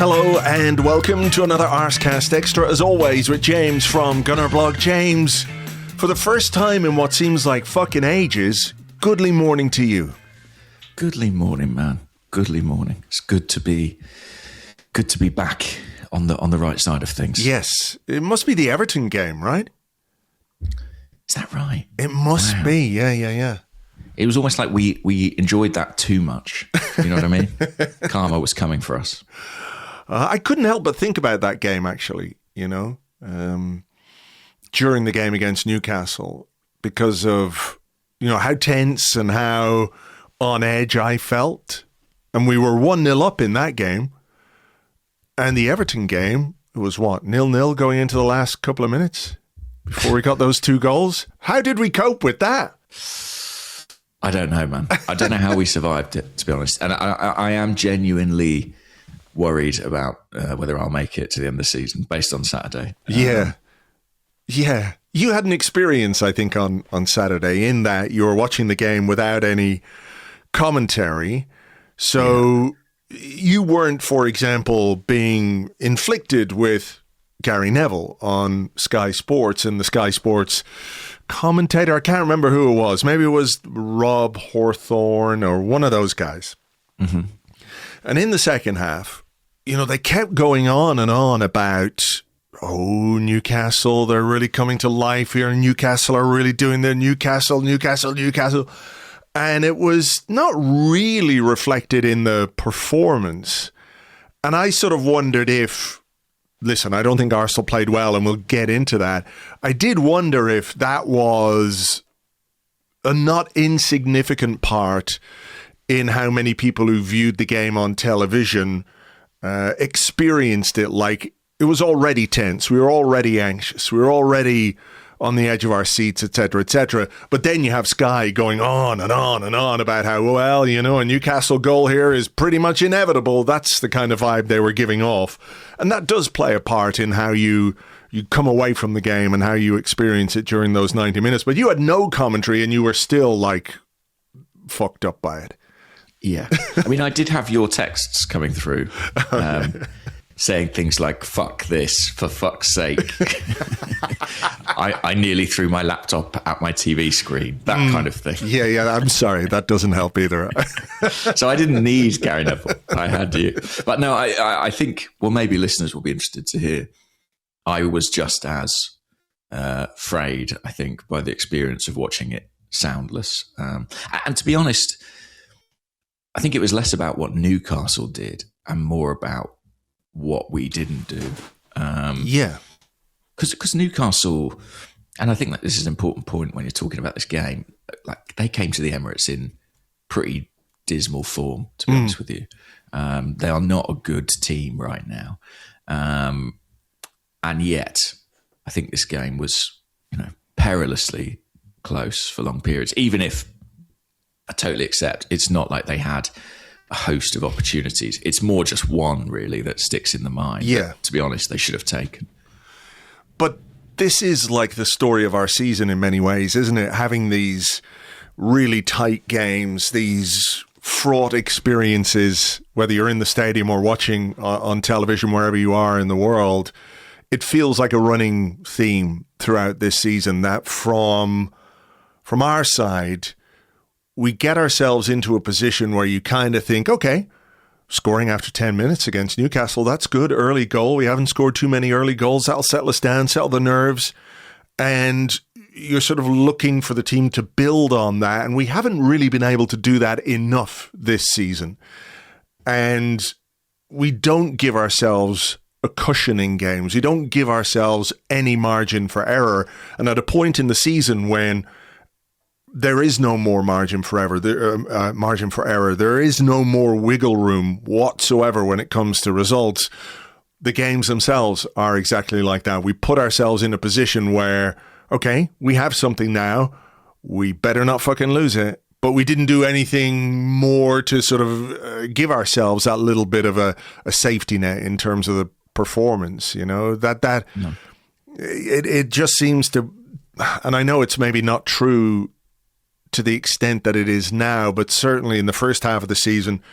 Hello and welcome to another Arsecast Extra, as always, with James from Gunnerblog. James, for the first time in what seems like fucking ages, goodly morning to you. Goodly morning, man. Goodly morning. It's good to be back on the right side of things. Yes, it must be the Everton game, right? Is that right? It must be. Yeah. It was almost like we enjoyed that too much. You know what I mean? Karma was coming for us. I couldn't help but think about that game, actually, during the game against Newcastle, because of, how tense and how on edge I felt. And we were 1-0 up in that game. And the Everton game was 0-0 going into the last couple of minutes before we got those 2 goals. How did we cope with that? I don't know, man. I don't know how we survived it, to be honest. And I am genuinely worried about whether I'll make it to the end of the season based on Saturday. Yeah. You had an experience, I think, on Saturday in that you were watching the game without any commentary. So you weren't, for example, being inflicted with Gary Neville on Sky Sports and the Sky Sports commentator. I can't remember who it was. Maybe it was Rob Hawthorne or one of those guys. Mm-hmm. And in the second half, they kept going on and on about, Newcastle, they're really coming to life here. And Newcastle are really doing their Newcastle. And it was not really reflected in the performance. And I sort of wondered if, listen, I don't think Arsenal played well, and we'll get into that. I did wonder if that was a not insignificant part in how many people who viewed the game on television experienced it like it was already tense. We were already anxious. We were already on the edge of our seats, etc., etc. But then you have Sky going on and on and on about how, a Newcastle goal here is pretty much inevitable. That's the kind of vibe they were giving off. And that does play a part in how you come away from the game and how you experience it during those 90 minutes. But you had no commentary and you were still, fucked up by it. Yeah. I mean, I did have your texts coming through saying things like, fuck this, for fuck's sake. I nearly threw my laptop at my TV screen, that kind of thing. Yeah, I'm sorry. That doesn't help either. So I didn't need Gary Neville. I had you. But no, I think, maybe listeners will be interested to hear. I was just as frayed, I think, by the experience of watching it soundless. And to be honest, I think it was less about what Newcastle did and more about what we didn't do. Because Newcastle, and I think that this is an important point when you're talking about this game, they came to the Emirates in pretty dismal form, to be honest with you. They are not a good team right now. And yet, I think this game was, perilously close for long periods, even if I totally accept it's not like they had a host of opportunities. It's more just one, really, that sticks in the mind. Yeah. That, to be honest, they should have taken. But this is like the story of our season in many ways, isn't it? Having these really tight games, these fraught experiences, whether you're in the stadium or watching on television, wherever you are in the world, it feels like a running theme throughout this season that from our side, we get ourselves into a position where you kind of think, okay, scoring after 10 minutes against Newcastle, that's good. Early goal. We haven't scored too many early goals. That'll settle us down, settle the nerves. And you're sort of looking for the team to build on that. And we haven't really been able to do that enough this season. And we don't give ourselves a cushion in games. We don't give ourselves any margin for error. And at a point in the season when there is no more margin for error. There is no more wiggle room whatsoever when it comes to results. The games themselves are exactly like that. We put ourselves in a position where, okay, we have something now. We better not fucking lose it. But we didn't do anything more to sort of give ourselves that little bit of a safety net in terms of the performance. It just seems to, and I know it's maybe not true to the extent that it is now, but certainly in the first half of the season,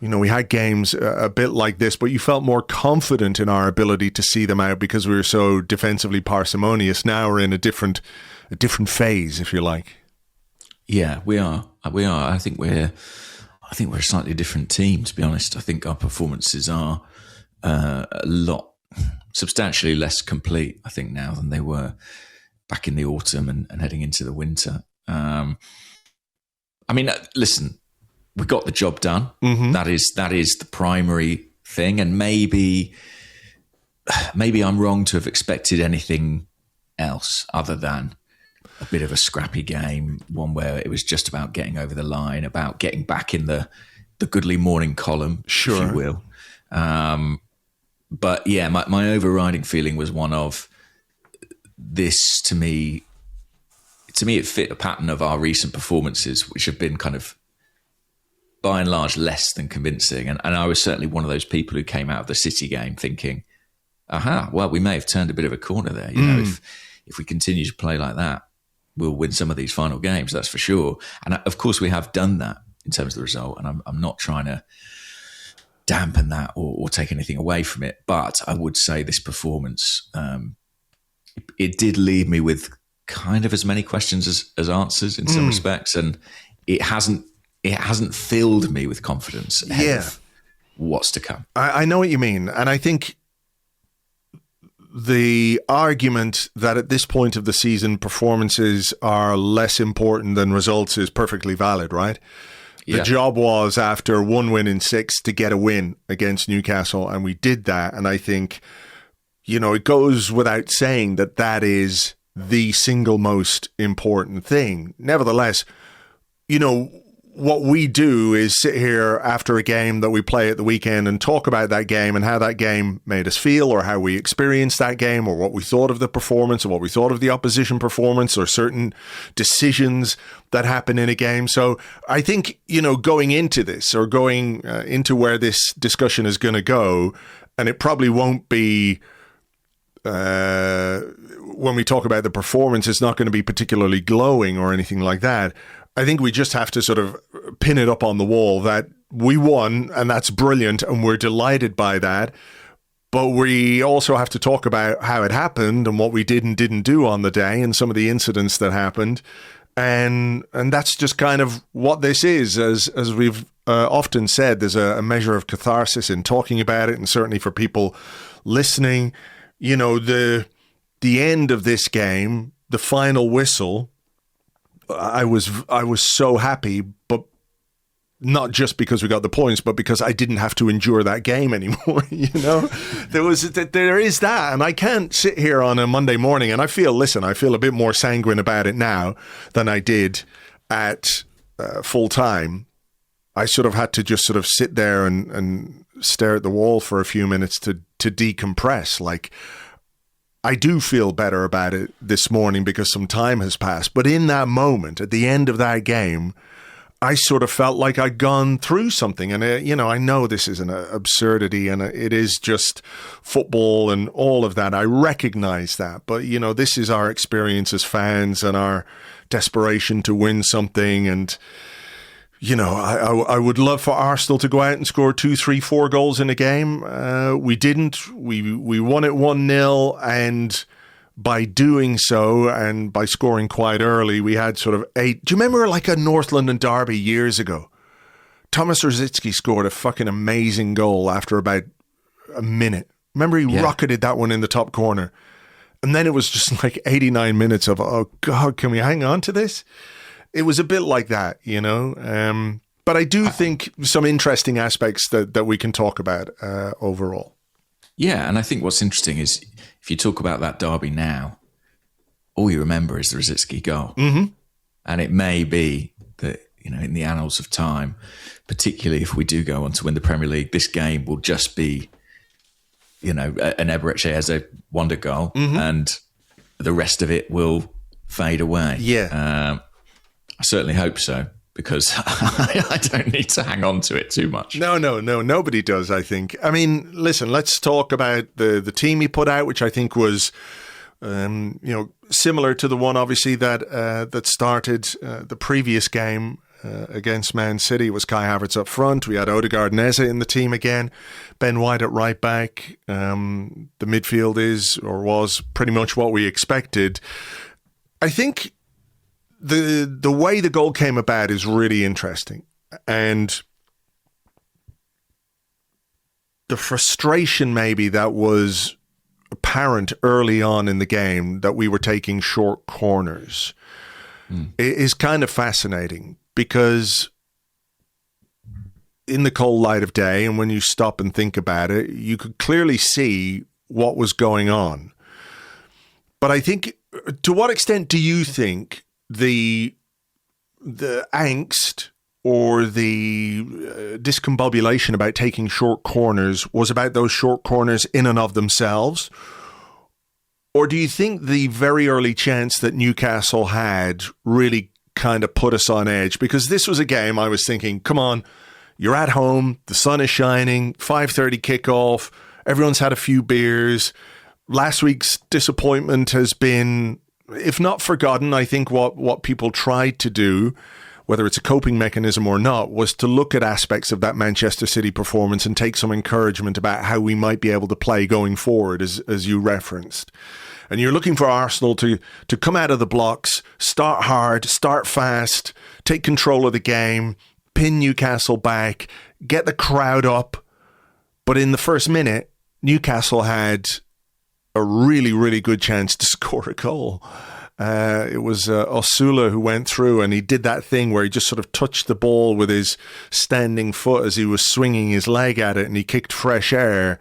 we had games a bit like this, but you felt more confident in our ability to see them out because we were so defensively parsimonious. Now we're in a different phase, if you like. Yeah, we are. I think we're a slightly different team, to be honest. I think our performances are substantially less complete, I think, now than they were back in the autumn and heading into the winter. Listen, we got the job done. Mm-hmm. That is the primary thing, and maybe I'm wrong to have expected anything else other than a bit of a scrappy game, one where it was just about getting over the line, about getting back in the goodly morning column, sure, if you will. But yeah, my overriding feeling was one of this. To me, it fit a pattern of our recent performances, which have been kind of, by and large, less than convincing. And I was certainly one of those people who came out of the City game thinking, aha, well, we may have turned a bit of a corner there. You know, if we continue to play like that, we'll win some of these final games, that's for sure. And of course, we have done that in terms of the result. And I'm not trying to dampen that or take anything away from it. But I would say this performance, it did leave me with kind of as many questions as answers in some respects. And it hasn't filled me with confidence ahead of what's to come. I know what you mean. And I think the argument that at this point of the season, performances are less important than results is perfectly valid, right? The job was, after 1 win in 6, to get a win against Newcastle, and we did that. And I think, it goes without saying that is the single most important thing. Nevertheless, what we do is sit here after a game that we play at the weekend and talk about that game and how that game made us feel, or how we experienced that game, or what we thought of the performance, or what we thought of the opposition performance, or certain decisions that happen in a game. So I think, going into this, or going into where this discussion is going to go, and it probably won't be, when we talk about the performance, it's not going to be particularly glowing or anything like that. I think we just have to sort of pin it up on the wall that we won, and that's brilliant, and we're delighted by that. But we also have to talk about how it happened and what we did and didn't do on the day, and some of the incidents that happened. And that's just kind of what this is. As we've often said, there's a measure of catharsis in talking about it, and certainly for people listening, the end of this game, the final whistle, I was so happy, but not just because we got the points, but because I didn't have to endure that game anymore. There is that, and I can't sit here on a Monday morning and I feel a bit more sanguine about it now than I did at full time. I sort of had to just sort of sit there and stare at the wall for a few minutes to decompress. Like, I do feel better about it this morning because some time has passed. But in that moment, at the end of that game, I sort of felt like I'd gone through something. And, I know this is an absurdity, and it is just football and all of that. I recognize that. But, this is our experience as fans and our desperation to win something. And, I would love for Arsenal to go out and score 2, 3, 4 goals in a game. We didn't. We won it 1-0, and by doing so, and by scoring quite early, we had sort of 8. Do you remember like a North London derby years ago? Thomas Rosicky scored a fucking amazing goal after about a minute. Remember, he rocketed that one in the top corner, and then it was just like 89 minutes of, oh God, can we hang on to this? It was a bit like that, but I do think some interesting aspects that we can talk about overall. Yeah, and I think what's interesting is if you talk about that derby now, all you remember is the Rosicky goal. Mm-hmm. And it may be that, in the annals of time, particularly if we do go on to win the Premier League, this game will just be, an Eberechi as a wonder goal, and the rest of it will fade away. Yeah. I certainly hope so, because I don't need to hang on to it too much. No, nobody does, I think. I mean, listen, let's talk about the team he put out, which I think was, similar to the one, obviously, that started the previous game. against Man City. It was Kai Havertz up front. We had Odegaard and Eze in the team again. Ben White at right back. The midfield is or was pretty much what we expected. I think the way the goal came about is really interesting. And the frustration maybe that was apparent early on in the game that we were taking short corners is kind of fascinating, because in the cold light of day, and when you stop and think about it, you could clearly see what was going on. But I think, to what extent do you think the angst or the discombobulation about taking short corners was about those short corners in and of themselves? Or do you think the very early chance that Newcastle had really kind of put us on edge? Because this was a game I was thinking, come on, you're at home, the sun is shining, 5:30 kickoff, everyone's had a few beers. Last week's disappointment has been, if not forgotten, I think what people tried to do, whether it's a coping mechanism or not, was to look at aspects of that Manchester City performance and take some encouragement about how we might be able to play going forward, as you referenced. And you're looking for Arsenal to come out of the blocks, start hard, start fast, take control of the game, pin Newcastle back, get the crowd up. But in the first minute, Newcastle had a really, really good chance to score a goal. It was Osula who went through, and he did that thing where he just sort of touched the ball with his standing foot as he was swinging his leg at it, and he kicked fresh air.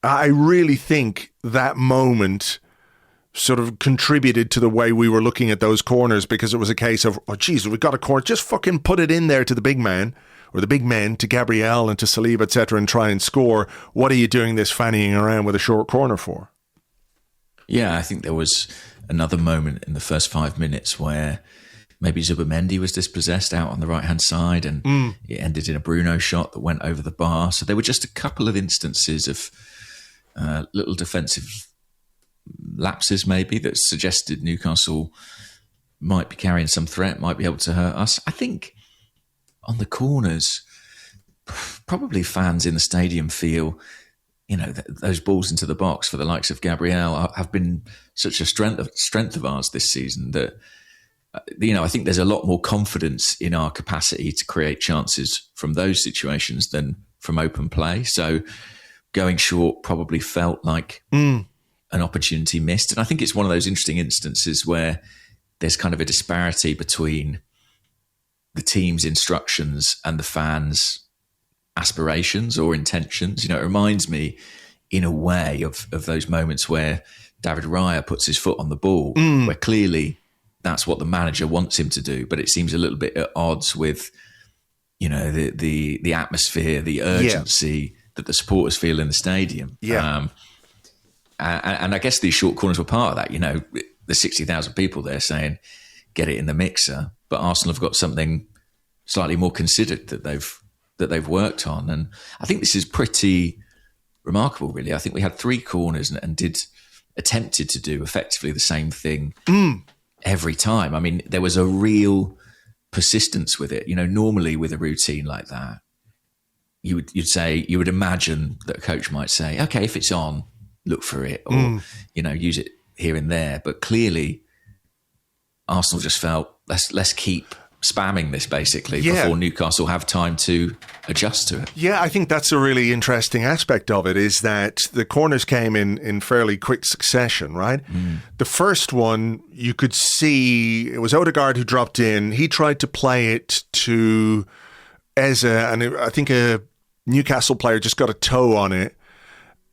I really think that moment sort of contributed to the way we were looking at those corners, because it was a case of, oh, geez, we've got a corner. Just fucking put it in there to the big man, or the big men, to Gabriel and to Saliba, etc., and try and score. What are you doing this fannying around with a short corner for? Yeah, I think there was another moment in the first 5 minutes where maybe Zubimendi was dispossessed out on the right-hand side, and it ended in a Bruno shot that went over the bar. So there were just a couple of instances of little defensive lapses maybe that suggested Newcastle might be carrying some threat, might be able to hurt us. I think on the corners, probably fans in the stadium feel, you know, those balls into the box for the likes of Gabriel have been such a strength of ours this season that, you know, I think there's a lot more confidence in our capacity to create chances from those situations than from open play. So going short probably felt like an opportunity missed. And I think it's one of those interesting instances where there's kind of a disparity between the team's instructions and the fans' aspirations or intentions. You know, it reminds me in a way of those moments where David Raya puts his foot on the ball, where clearly that's what the manager wants him to do, but it seems a little bit at odds with, you know, the atmosphere, the urgency that the supporters feel in the stadium. And I guess these short corners were part of that. You know, there's 60,000 people there saying, get it in the mixer. But Arsenal have got something slightly more considered that they've worked on. And I think this is pretty remarkable, really. I think we had 3 corners and attempted to do effectively the same thing every time. I mean, there was a real persistence with it. You know, normally with a routine like that, you would imagine that a coach might say, okay, if it's on, look for it, or you know, use it here and there. But clearly, Arsenal just felt let's keep spamming this basically before Newcastle have time to adjust to it. Yeah, I think that's a really interesting aspect of it, is that the corners came in fairly quick succession, right? The first one, you could see it was Odegaard who dropped in. He tried to play it to Eze, and I think a Newcastle player just got a toe on it.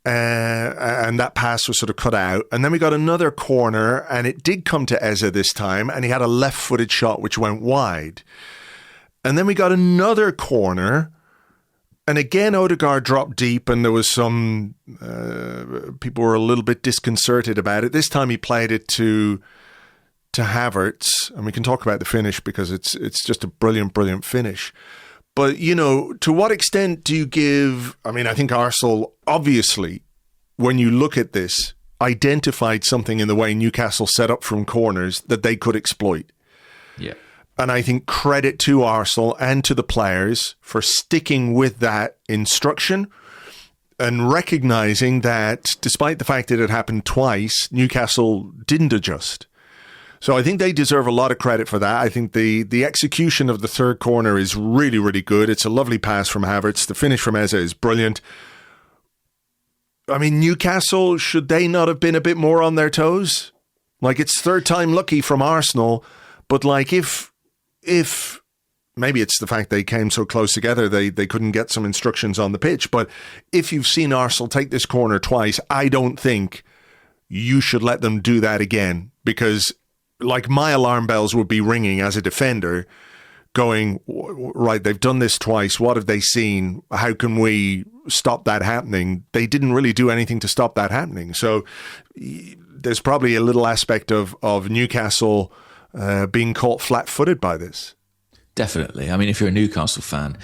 And that pass was sort of cut out. And then we got another corner, and it did come to Eze this time, and he had a left-footed shot which went wide. And then we got another corner, and again Odegaard dropped deep, and there was some people were a little bit disconcerted about it. This time he played it to Havertz, and we can talk about the finish because it's just a brilliant finish. But, you know, to what extent do you give... I mean, I think Arsenal, obviously, when you look at this, identified something in the way Newcastle set up from corners that they could exploit. Yeah. And I think credit to Arsenal and to the players for sticking with that instruction and recognizing that despite the fact that it happened twice, Newcastle didn't adjust. So I think they deserve a lot of credit for that. I think the execution of the third corner is really, really good. It's a lovely pass from Havertz. The finish from Eze is brilliant. I mean, Newcastle, should they not have been a bit more on their toes? Like, it's third time lucky from Arsenal, but like if maybe it's the fact they came so close together, they couldn't get some instructions on the pitch. But if you've seen Arsenal take this corner twice, I don't think you should let them do that again, because like my alarm bells would be ringing as a defender going, right, they've done this twice. What have they seen? How can we stop that happening? They didn't really do anything to stop that happening. So there's probably a little aspect of Newcastle being caught flat-footed by this. Definitely. I mean, if you're a Newcastle fan,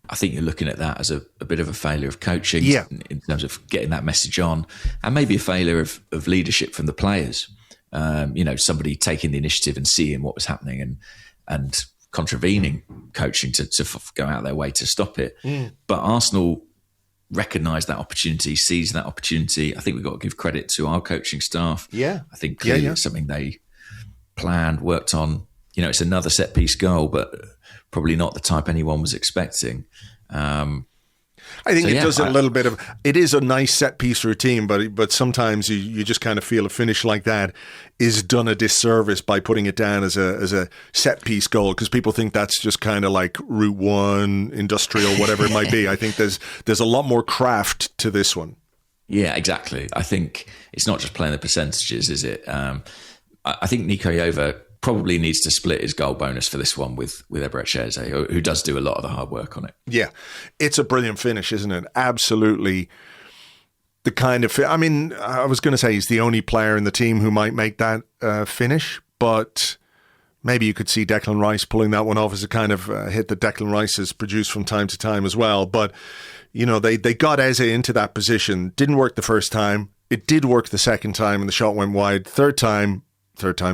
I think you're looking at that as a bit of a failure of coaching in terms of getting that message on, and maybe a failure of leadership from the players. Somebody taking the initiative and seeing what was happening and contravening coaching to go out their way to stop it. But Arsenal recognised that opportunity, seized that opportunity. I think we've got to give credit to our coaching staff. Yeah. I think clearly it's something they planned, worked on. It's another set-piece goal, but probably not the type anyone was expecting. I think it does a little bit of. It is a nice set piece routine, but sometimes you just kind of feel a finish like that is done a disservice by putting it down as a set piece goal, because people think that's just kind of like Route 1, industrial, whatever it might be. I think there's a lot more craft to this one. Yeah, exactly. I think it's not just playing the percentages, is it? I think Nico Yova probably needs to split his goal bonus for this one with Eberechi Eze, who does do a lot of the hard work on it. Yeah, it's a brilliant finish, isn't it? Absolutely. The kind of, I mean, I was going to say he's the only player in the team who might make that finish, but maybe you could see Declan Rice pulling that one off as a kind of hit that Declan Rice has produced from time to time as well. But, they got Eze into that position. Didn't work the first time. It did work the second time and the shot went wide. Third time's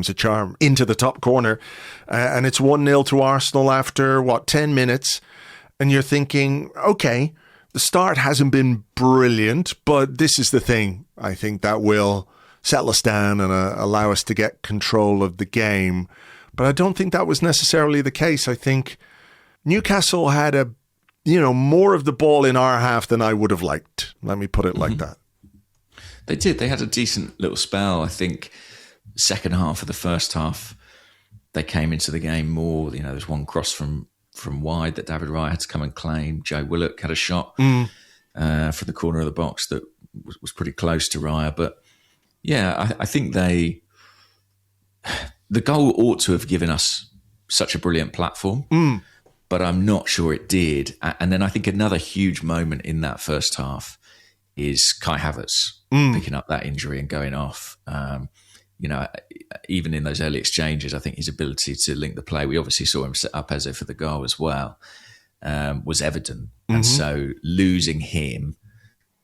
a charm, into the top corner. And it's 1-0 to Arsenal after, 10 minutes? And you're thinking, okay, the start hasn't been brilliant, but this is the thing. I think that will settle us down and allow us to get control of the game. But I don't think that was necessarily the case. I think Newcastle had more of the ball in our half than I would have liked. Let me put it like that. They did. They had a decent little spell, I think. Second half of the first half, they came into the game more. There's one cross from wide that David Raya had to come and claim. Joe Willock had a shot from the corner of the box that was pretty close to Raya. But yeah, I think the goal ought to have given us such a brilliant platform, but I'm not sure it did. And then I think another huge moment in that first half is Kai Havertz picking up that injury and going off. Even in those early exchanges, I think his ability to link the play, we obviously saw him set up Eze for the goal as well, was evident. And so losing him,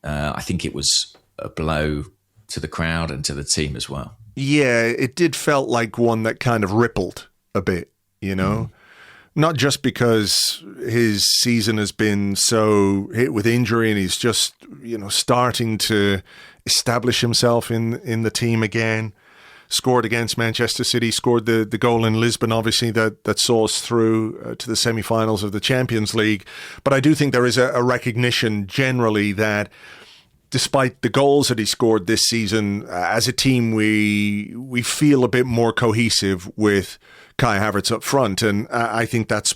I think it was a blow to the crowd and to the team as well. Yeah, it did felt like one that kind of rippled a bit, Not just because his season has been so hit with injury and he's just, starting to establish himself in the team again. Scored against Manchester City, scored the goal in Lisbon, obviously, that saw us through to the semi-finals of the Champions League. But I do think there is a recognition generally that despite the goals that he scored this season, as a team, we feel a bit more cohesive with Kai Havertz up front. And I think that's,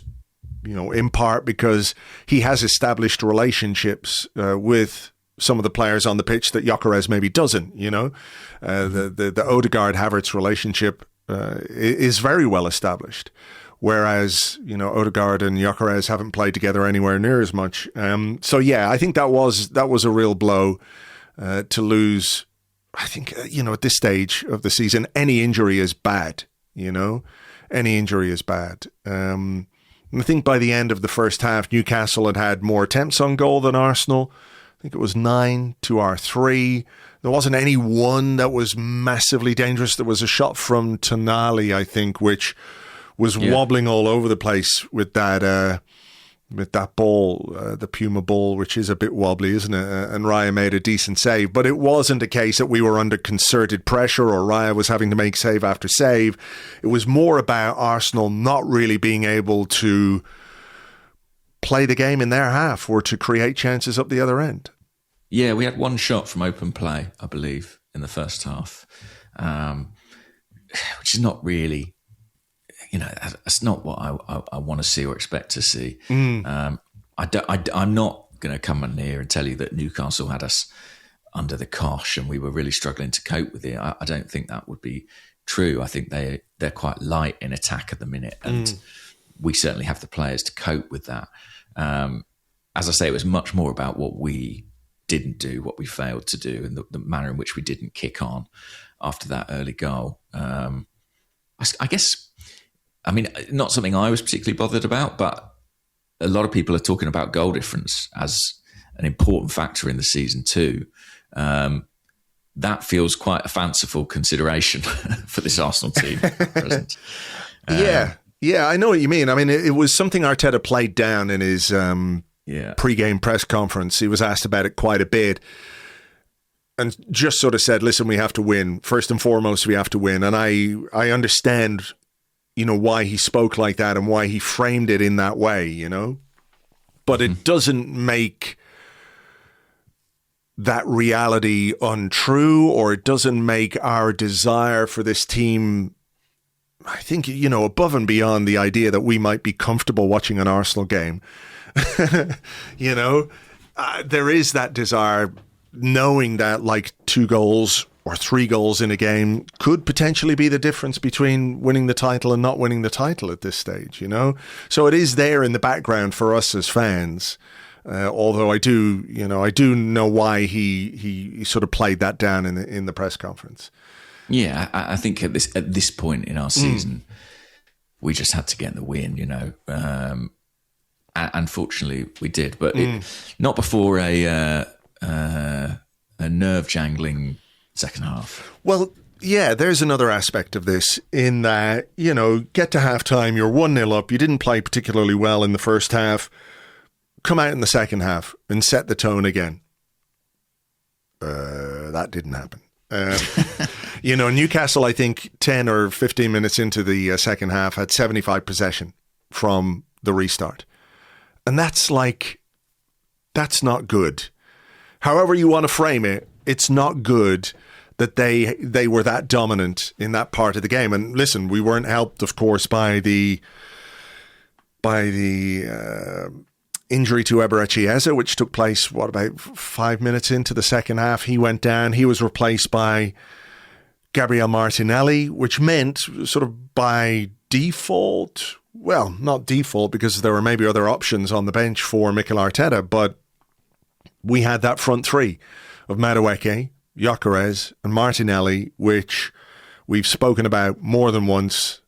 in part because he has established relationships with some of the players on the pitch that Gyökeres maybe doesn't, the Odegaard-Havertz relationship is very well established, whereas, Odegaard and Gyökeres haven't played together anywhere near as much. So yeah, I think that was a real blow to lose. I think, at this stage of the season, any injury is bad, any injury is bad. I think by the end of the first half, Newcastle had more attempts on goal than Arsenal. I think it was 9 to our 3. There wasn't any one that was massively dangerous. There was a shot from Tonali, I think, which was wobbling all over the place with that ball, the Puma ball, which is a bit wobbly, isn't it? And Raya made a decent save, but it wasn't a case that we were under concerted pressure or Raya was having to make save after save. It was more about Arsenal not really being able to play the game in their half or to create chances up the other end. Yeah, we had one shot from open play, I believe, in the first half, which is not really, that's not what I want to see or expect to see. I'm not going to come in here and tell you that Newcastle had us under the cosh and we were really struggling to cope with it. I don't think that would be true. I think they're quite light in attack at the minute, and we certainly have the players to cope with that. As I say, it was much more about what we didn't do, what we failed to do, and the manner in which we didn't kick on after that early goal. I guess, not something I was particularly bothered about, but a lot of people are talking about goal difference as an important factor in the season too. That feels quite a fanciful consideration for this Arsenal team at present. Yeah, I know what you mean. It was something Arteta played down in his pre-game press conference. He was asked about it quite a bit and just sort of said, listen, we have to win. First and foremost, we have to win. And I understand, why he spoke like that and why he framed it in that way, But it doesn't make that reality untrue, or it doesn't make our desire for this team, I think, above and beyond the idea that we might be comfortable watching an Arsenal game. There is that desire, knowing that like 2 goals or 3 goals in a game could potentially be the difference between winning the title and not winning the title at this stage, So it is there in the background for us as fans. Although I do know why he sort of played that down in the press conference. Yeah, I think at this point in our season, we just had to get the win, Unfortunately, we did, but not before a nerve-jangling second half. Well, yeah, there's another aspect of this in that, get to halftime, you're 1-0 up, you didn't play particularly well in the first half, come out in the second half and set the tone again. That didn't happen. Newcastle, I think 10 or 15 minutes into the second half had 75 possession from the restart. And that's not good. However you want to frame it, it's not good that they were that dominant in that part of the game. And listen, we weren't helped, of course, by the injury to Eberechi Eze, which took place, about 5 minutes into the second half. He went down. He was replaced by Gabriel Martinelli, which meant sort of by default, well, not default because there were maybe other options on the bench for Mikel Arteta, but we had that front three of Madueke, Gyökeres and Martinelli, which we've spoken about more than once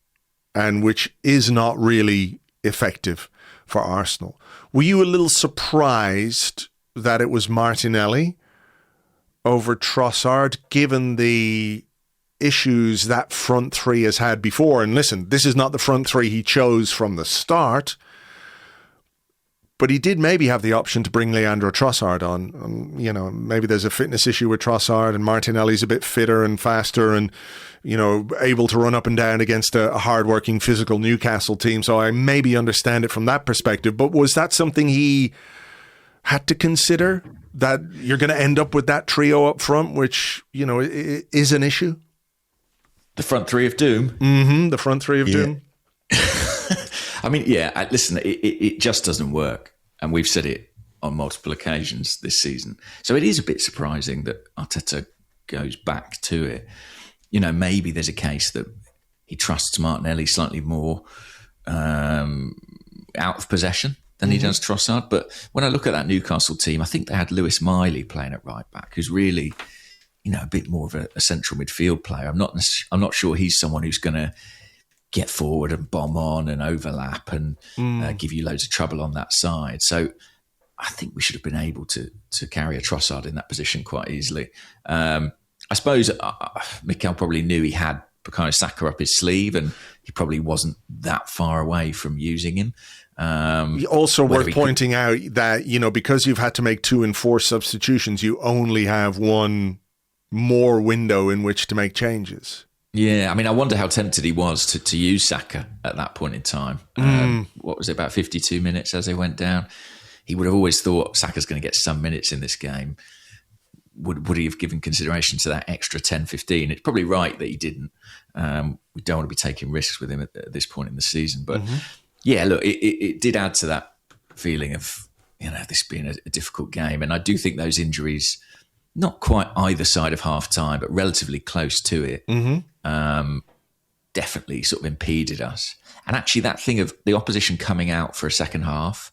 and which is not really effective for Arsenal. Were you a little surprised that it was Martinelli over Trossard, given the issues that front three has had before? And listen, this is not the front three he chose from the start, but he did maybe have the option to bring Leandro Trossard on. Maybe there's a fitness issue with Trossard and Martinelli's a bit fitter and faster and, able to run up and down against a hard-working physical Newcastle team. So I maybe understand it from that perspective. But was that something he had to consider, that you're going to end up with that trio up front, which, is an issue? The front three of doom. Mm-hmm, the front three of doom. Listen, it just doesn't work. And we've said it on multiple occasions this season. So it is a bit surprising that Arteta goes back to it. Maybe there's a case that he trusts Martinelli slightly more out of possession than he does Trossard. But when I look at that Newcastle team, I think they had Lewis Miley playing at right back, who's really, a bit more of a central midfield player. I'm not sure he's someone who's going to get forward and bomb on and overlap and give you loads of trouble on that side. So I think we should have been able to carry a Trossard in that position quite easily. I suppose Mikel probably knew he had Bukayo Saka up his sleeve, and he probably wasn't that far away from using him. Also worth pointing out that, because you've had to make 2 enforced substitutions, you only have one more window in which to make changes. Yeah, I mean, I wonder how tempted he was to use Saka at that point in time. What was it, about 52 minutes as they went down? He would have always thought Saka's going to get some minutes in this game. Would he have given consideration to that extra 10, 15? It's probably right that he didn't. We don't want to be taking risks with him at this point in the season. But yeah, look, it did add to that feeling of, this being a difficult game. And I do think those injuries, not quite either side of half time, but relatively close to it, definitely sort of impeded us. And actually that thing of the opposition coming out for a second half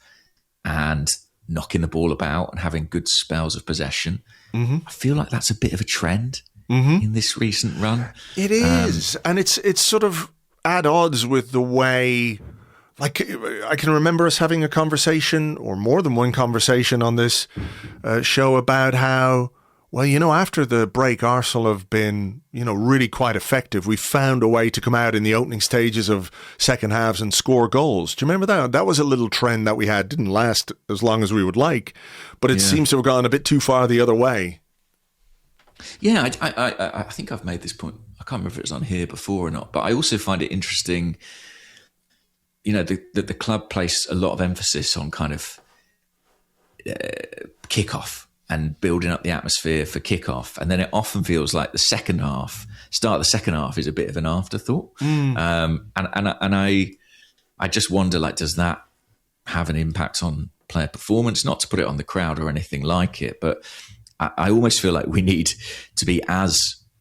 and knocking the ball about and having good spells of possession, I feel like that's a bit of a trend in this recent run. It is. And it's sort of at odds with the way, like, I can remember us having a conversation, or more than one conversation on this show, about how, well, after the break, Arsenal have been, really quite effective. We found a way to come out in the opening stages of second halves and score goals. Do you remember that? That was a little trend that we had. Didn't last as long as we would like, but it seems to have gone a bit too far the other way. Yeah, I think I've made this point. I can't remember if it was on here before or not, but I also find it interesting, that the club place a lot of emphasis on kind of kickoff and building up the atmosphere for kickoff. And then it often feels like the start of the second half is a bit of an afterthought. And I just wonder, like, does that have an impact on player performance? Not to put it on the crowd or anything like it, but I almost feel like we need to be as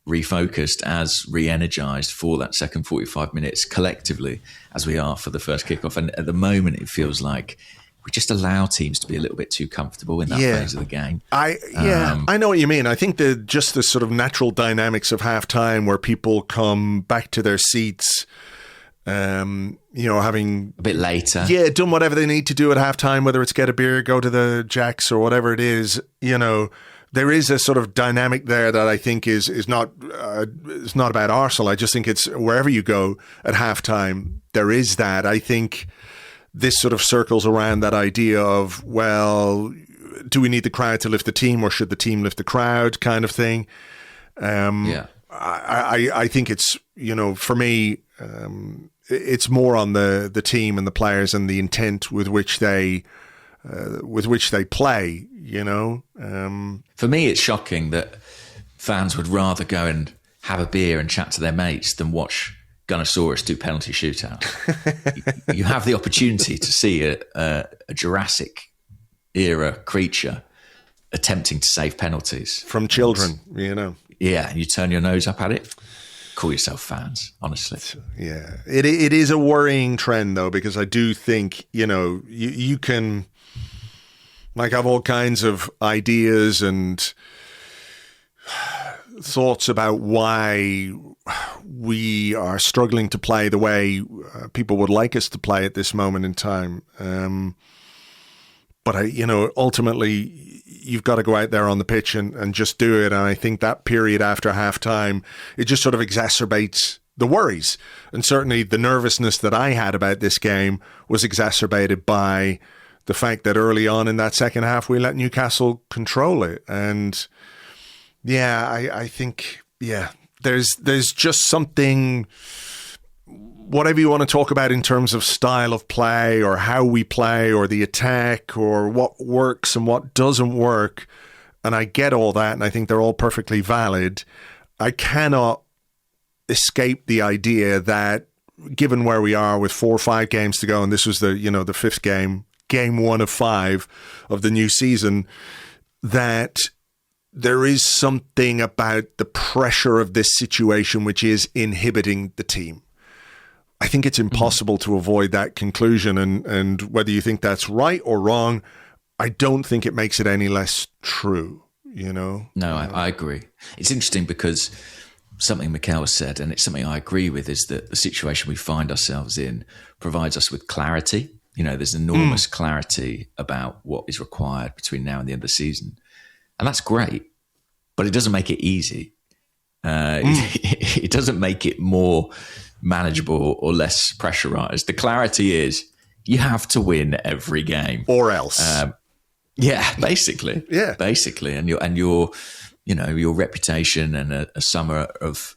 refocused, as re-energized for that second 45 minutes collectively as we are for the first kickoff. And at the moment, it feels like we just allow teams to be a little bit too comfortable in that phase of the game. I know what you mean. I think just the sort of natural dynamics of halftime, where people come back to their seats, having a bit later, done whatever they need to do at halftime, whether it's get a beer, go to the Jacks, or whatever it is. There is a sort of dynamic there that I think is not about Arsenal. I just think it's wherever you go at halftime, there is that. I think this sort of circles around that idea of, well, do we need the crowd to lift the team, or should the team lift the crowd, kind of thing. I think it's, for me, it's more on the team and the players and the intent with which they play. For me, it's shocking that fans would rather go and have a beer and chat to their mates than watch Gunnosaurus do penalty shootout. You have the opportunity to see a Jurassic era creature attempting to save penalties from children. Yeah, you turn your nose up at it. Call yourself fans, honestly. Yeah, it is a worrying trend though, because I do think you can, like, have all kinds of ideas and thoughts about why we are struggling to play the way people would like us to play at this moment in time. But ultimately you've got to go out there on the pitch and just do it. And I think that period after halftime, it just sort of exacerbates the worries. And certainly the nervousness that I had about this game was exacerbated by the fact that early on in that second half, we let Newcastle control it. And I think, there's just something, whatever you want to talk about in terms of style of play or how we play or the attack or what works and what doesn't work. And I get all that, and I think they're all perfectly valid. I cannot escape the idea that, given where we are with 4 or 5 games to go, and this was the fifth game 1 of 5 of the new season, that there is something about the pressure of this situation which is inhibiting the team. I think it's impossible to avoid that conclusion, and whether you think that's right or wrong, I don't think it makes it any less true, No, I agree. It's interesting because something Mikel has said, and it's something I agree with, is that the situation we find ourselves in provides us with clarity. There's enormous clarity about what is required between now and the end of the season. And that's great, but it doesn't make it easy. It doesn't make it more manageable or less pressurized. The clarity is you have to win every game, or else. Basically, and your reputation and a summer of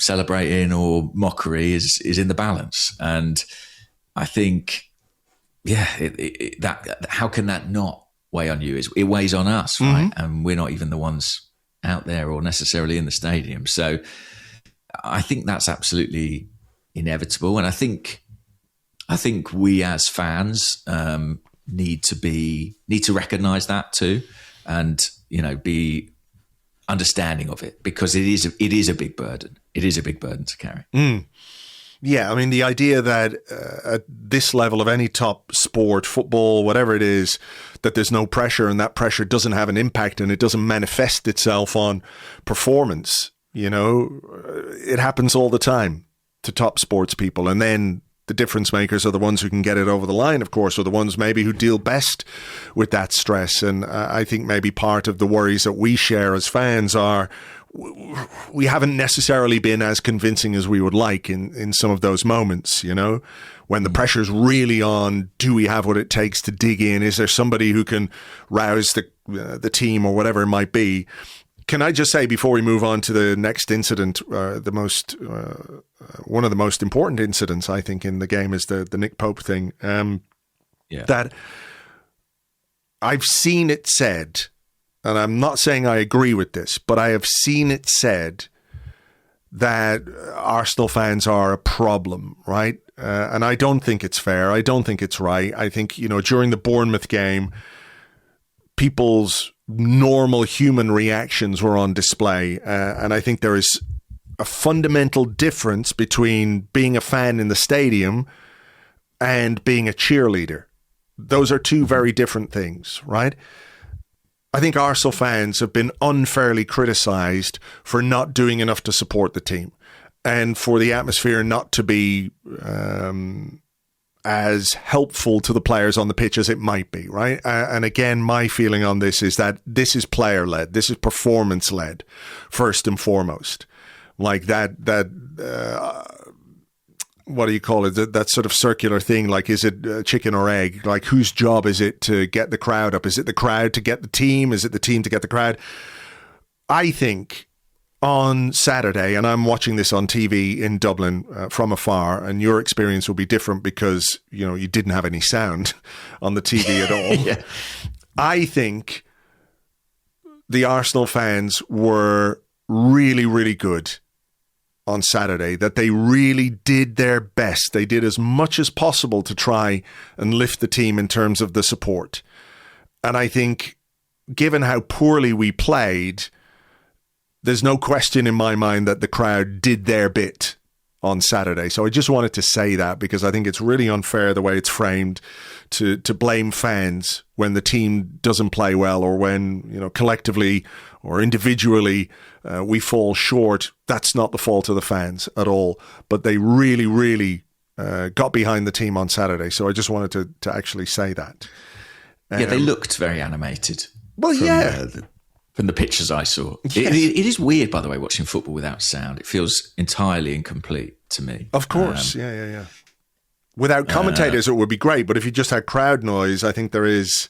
celebrating or mockery is in the balance. And I think, that how can that not weigh on you? It weighs on us, right? And we're not even the ones out there or necessarily in the stadium. So I think that's absolutely inevitable. And I think we as fans need to recognize that too, and be understanding of it, because it is a big burden. It is a big burden to carry. Yeah, I mean, the idea that at this level of any top sport, football, whatever it is, that there's no pressure and that pressure doesn't have an impact and it doesn't manifest itself on performance. It happens all the time to top sports people. And then the difference makers are the ones who can get it over the line, of course, or the ones maybe who deal best with that stress. And I think maybe part of the worries that we share as fans are we haven't necessarily been as convincing as we would like in some of those moments, when the pressure's really on. Do we have what it takes to dig in? Is there somebody who can rouse the team or whatever it might be? Can I just say, before we move on to the next incident, one of the most important incidents, I think, in the game is the Nick Pope thing. That I've seen it said, and I'm not saying I agree with this, but I have seen it said that Arsenal fans are a problem, right? And I don't think it's fair. I don't think it's right. I think, during the Bournemouth game, people's normal human reactions were on display. And I think there is a fundamental difference between being a fan in the stadium and being a cheerleader. Those are two very different things, right? I think Arsenal fans have been unfairly criticised for not doing enough to support the team and for the atmosphere not to be as helpful to the players on the pitch as it might be, right? And again, my feeling on this is that this is player-led. This is performance-led, first and foremost. Like that what do you call it? That sort of circular thing. Like, is it chicken or egg? Like, whose job is it to get the crowd up? Is it the crowd to get the team? Is it the team to get the crowd? I think on Saturday, and I'm watching this on TV in Dublin from afar, and your experience will be different because, you didn't have any sound on the TV at all. Yeah. I think the Arsenal fans were really, really good on Saturday, that they really did their best. They did as much as possible to try and lift the team in terms of the support. And I think, given how poorly we played, there's no question in my mind that the crowd did their bit on Saturday. So I just wanted to say that, because I think it's really unfair the way it's framed to blame fans when the team doesn't play well, or when, collectively or individually we fall short. That's not the fault of the fans at all. But they really, really got behind the team on Saturday. So I just wanted to actually say that. They looked very animated. Well, from the pictures I saw. Yes. It is weird, by the way, watching football without sound. It feels entirely incomplete to me. Of course, yeah. Without commentators, it would be great, but if you just had crowd noise, I think there is...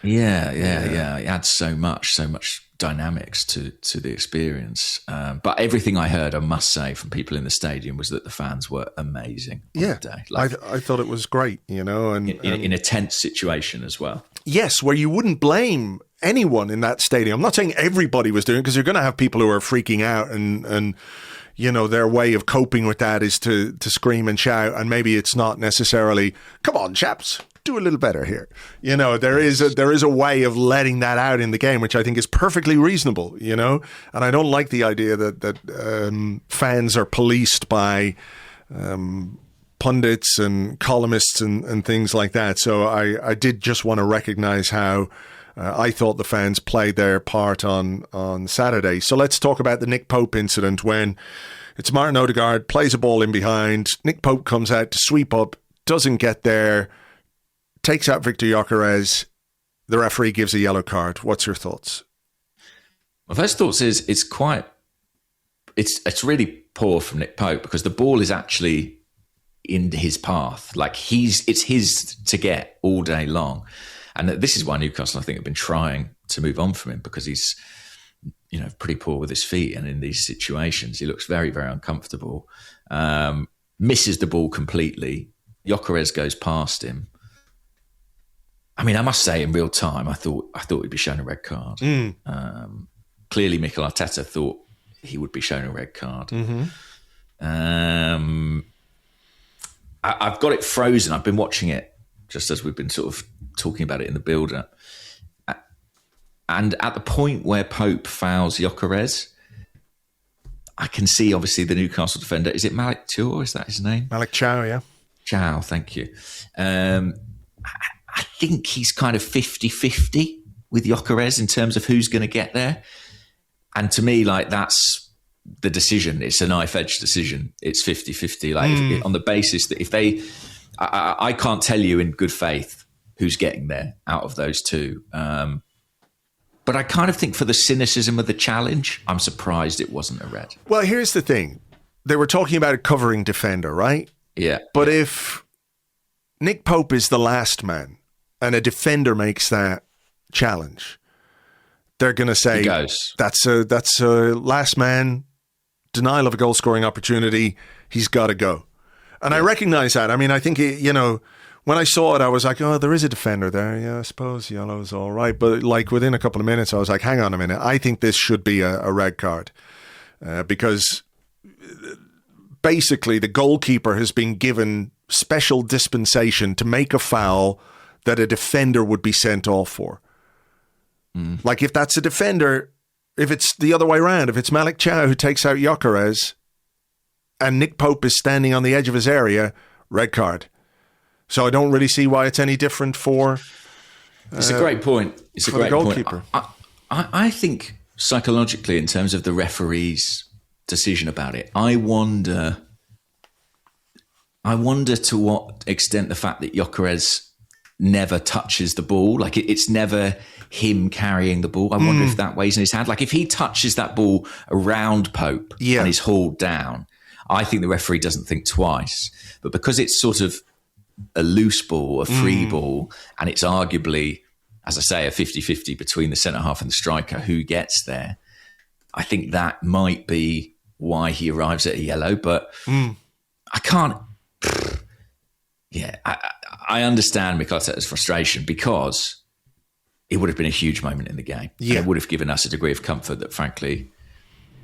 Yeah. It adds so much dynamics to the experience. But everything I heard, I must say, from people in the stadium was that the fans were amazing on the day. I thought it was great, and in a tense situation as well. Yes, where you wouldn't blame anyone in that stadium. I'm not saying everybody was doing it, because you're going to have people who are freaking out and their way of coping with that is to scream and shout, and maybe it's not necessarily, come on, chaps, do a little better here. There is a way of letting that out in the game, which I think is perfectly reasonable, and I don't like the idea that fans are policed by pundits and columnists and things like that. So I did just want to recognize how I thought the fans played their part on Saturday. So let's talk about the Nick Pope incident, when it's Martin Odegaard plays a ball in behind. Nick Pope comes out to sweep up, doesn't get there, takes out Victor Gyökeres. The referee gives a yellow card. What's your thoughts? My first thoughts is it's quite it's really poor from Nick Pope because the ball is actually in his path. Like it's his to get all day long. And this is why Newcastle, I think, have been trying to move on from him because he's, pretty poor with his feet. And in these situations, he looks very, very uncomfortable. Misses the ball completely. Gyökeres goes past him. I mean, I must say, in real time, I thought he'd be shown a red card. Clearly, Mikel Arteta thought he would be shown a red card. Mm-hmm. I've got it frozen. I've been watching it just as we've been sort of talking about it in the build-up. And at the point where Pope fouls Gyökeres, I can see, obviously, the Newcastle defender. Is it Malik Chow? Is that his name? Malik Chow, yeah. Chow, thank you. I think he's kind of 50-50 with Gyökeres in terms of who's going to get there. And to me, like, that's the decision. It's a knife-edge decision. It's 50-50. Like, on the basis that if they... I can't tell you in good faith who's getting there out of those two. But I kind of think for the cynicism of the challenge, I'm surprised it wasn't a red. Well, here's the thing. They were talking about a covering defender, right? Yeah. But if Nick Pope is the last man and a defender makes that challenge, they're going to say that's a last man, denial of a goal scoring opportunity. He's got to go. And I recognize that. I mean, I think, when I saw it, I was like, oh, there is a defender there. Yeah, I suppose yellow's all right. But like within a couple of minutes, I was like, hang on a minute. I think this should be a red card because basically the goalkeeper has been given special dispensation to make a foul that a defender would be sent off for. Like if that's a defender, if it's the other way around, if it's Malik Chow who takes out Gyökeres and Nick Pope is standing on the edge of his area, red card. So I don't really see why it's any different for... It's a great point. It's a great goalkeeper. Point. I think psychologically, in terms of the referee's decision about it, I wonder to what extent the fact that Gyökeres never touches the ball, like it's never him carrying the ball. I wonder if that weighs in his hand. Like if he touches that ball around Pope and is hauled down, I think the referee doesn't think twice. But because it's sort of a loose ball, a free ball, and it's arguably, as I say, a 50-50 between the centre-half and the striker who gets there, I think that might be why he arrives at a yellow. But I can't... I understand Mikel Arteta's frustration because it would have been a huge moment in the game. Yeah. And it would have given us a degree of comfort that, frankly,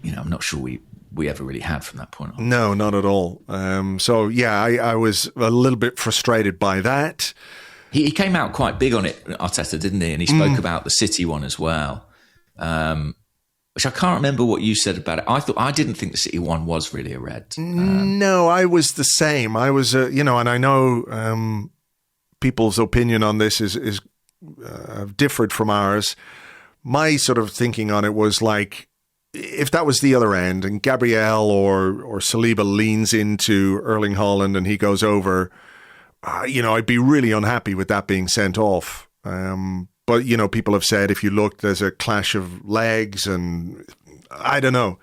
I'm not sure we ever really had from that point on. No, not at all. I was a little bit frustrated by that. He came out quite big on it, Arteta, didn't he? And he spoke about the City one as well, which I can't remember what you said about it. I didn't think the City one was really a red. No, I was the same. I was, and I know people's opinion on this is differed from ours. My sort of thinking on it was like, if that was the other end and Gabriel or Saliba leans into Erling Haaland and he goes over, I'd be really unhappy with that being sent off. But, people have said if you look, there's a clash of legs and I don't know.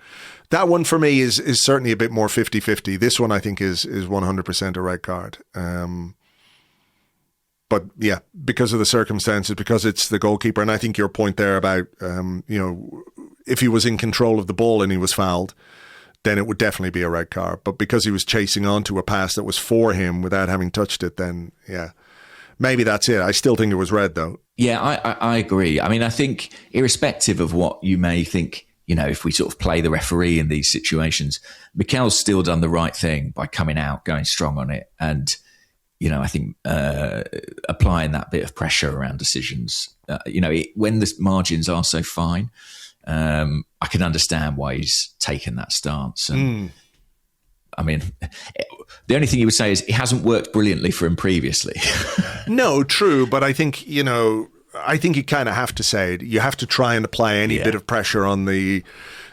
That one for me is certainly a bit more 50-50. This one I think is 100% a red card. But yeah, because of the circumstances, because it's the goalkeeper. And I think your point there about, if he was in control of the ball and he was fouled, then it would definitely be a red card. But because he was chasing onto a pass that was for him without having touched it, then yeah, maybe that's it. I still think it was red though. Yeah, I agree. I mean, I think irrespective of what you may think, if we sort of play the referee in these situations, Mikel's still done the right thing by coming out, going strong on it. And, I think applying that bit of pressure around decisions, when the margins are so fine, I can understand why he's taken that stance. And I mean, the only thing you would say is it hasn't worked brilliantly for him previously. No, true. But I think, you kind of have to say it. You have to try and apply any bit of pressure on the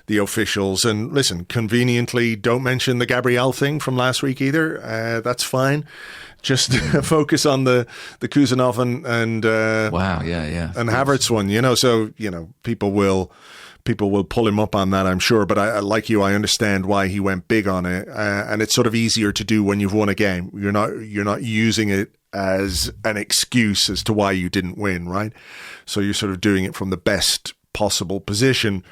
officials. And listen, conveniently, don't mention the Gabriel thing from last week either. That's fine. Just focus on the Kuzanov and and Havertz one, so, people will people will pull him up on that, I'm sure. But I like you, I understand why he went big on it, and it's sort of easier to do when you've won a game. You're not using it as an excuse as to why you didn't win, right? So you're sort of doing it from the best possible position.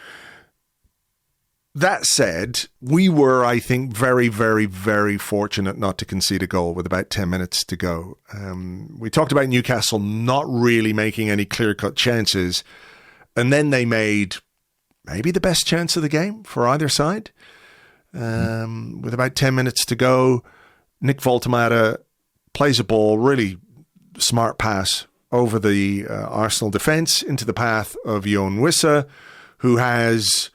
That said, we were, I think, very, very, very fortunate not to concede a goal with about 10 minutes to go. We talked about Newcastle not really making any clear-cut chances, and then they made maybe the best chance of the game for either side. With about 10 minutes to go, Nick Voltemata plays a ball, really smart pass over the Arsenal defence into the path of Yoan Wissa, who has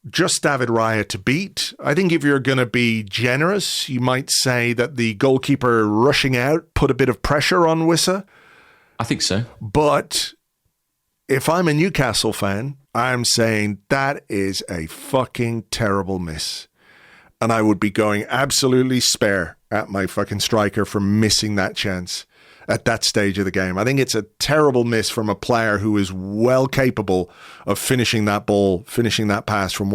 just David Raya to beat. I think if you're going to be generous, you might say that the goalkeeper rushing out put a bit of pressure on Wissa. I think so. But if I'm a Newcastle fan, I'm saying that is a fucking terrible miss. And I would be going absolutely spare at my fucking striker for missing that chance at that stage of the game. I think it's a terrible miss from a player who is well capable of finishing that ball, finishing that pass from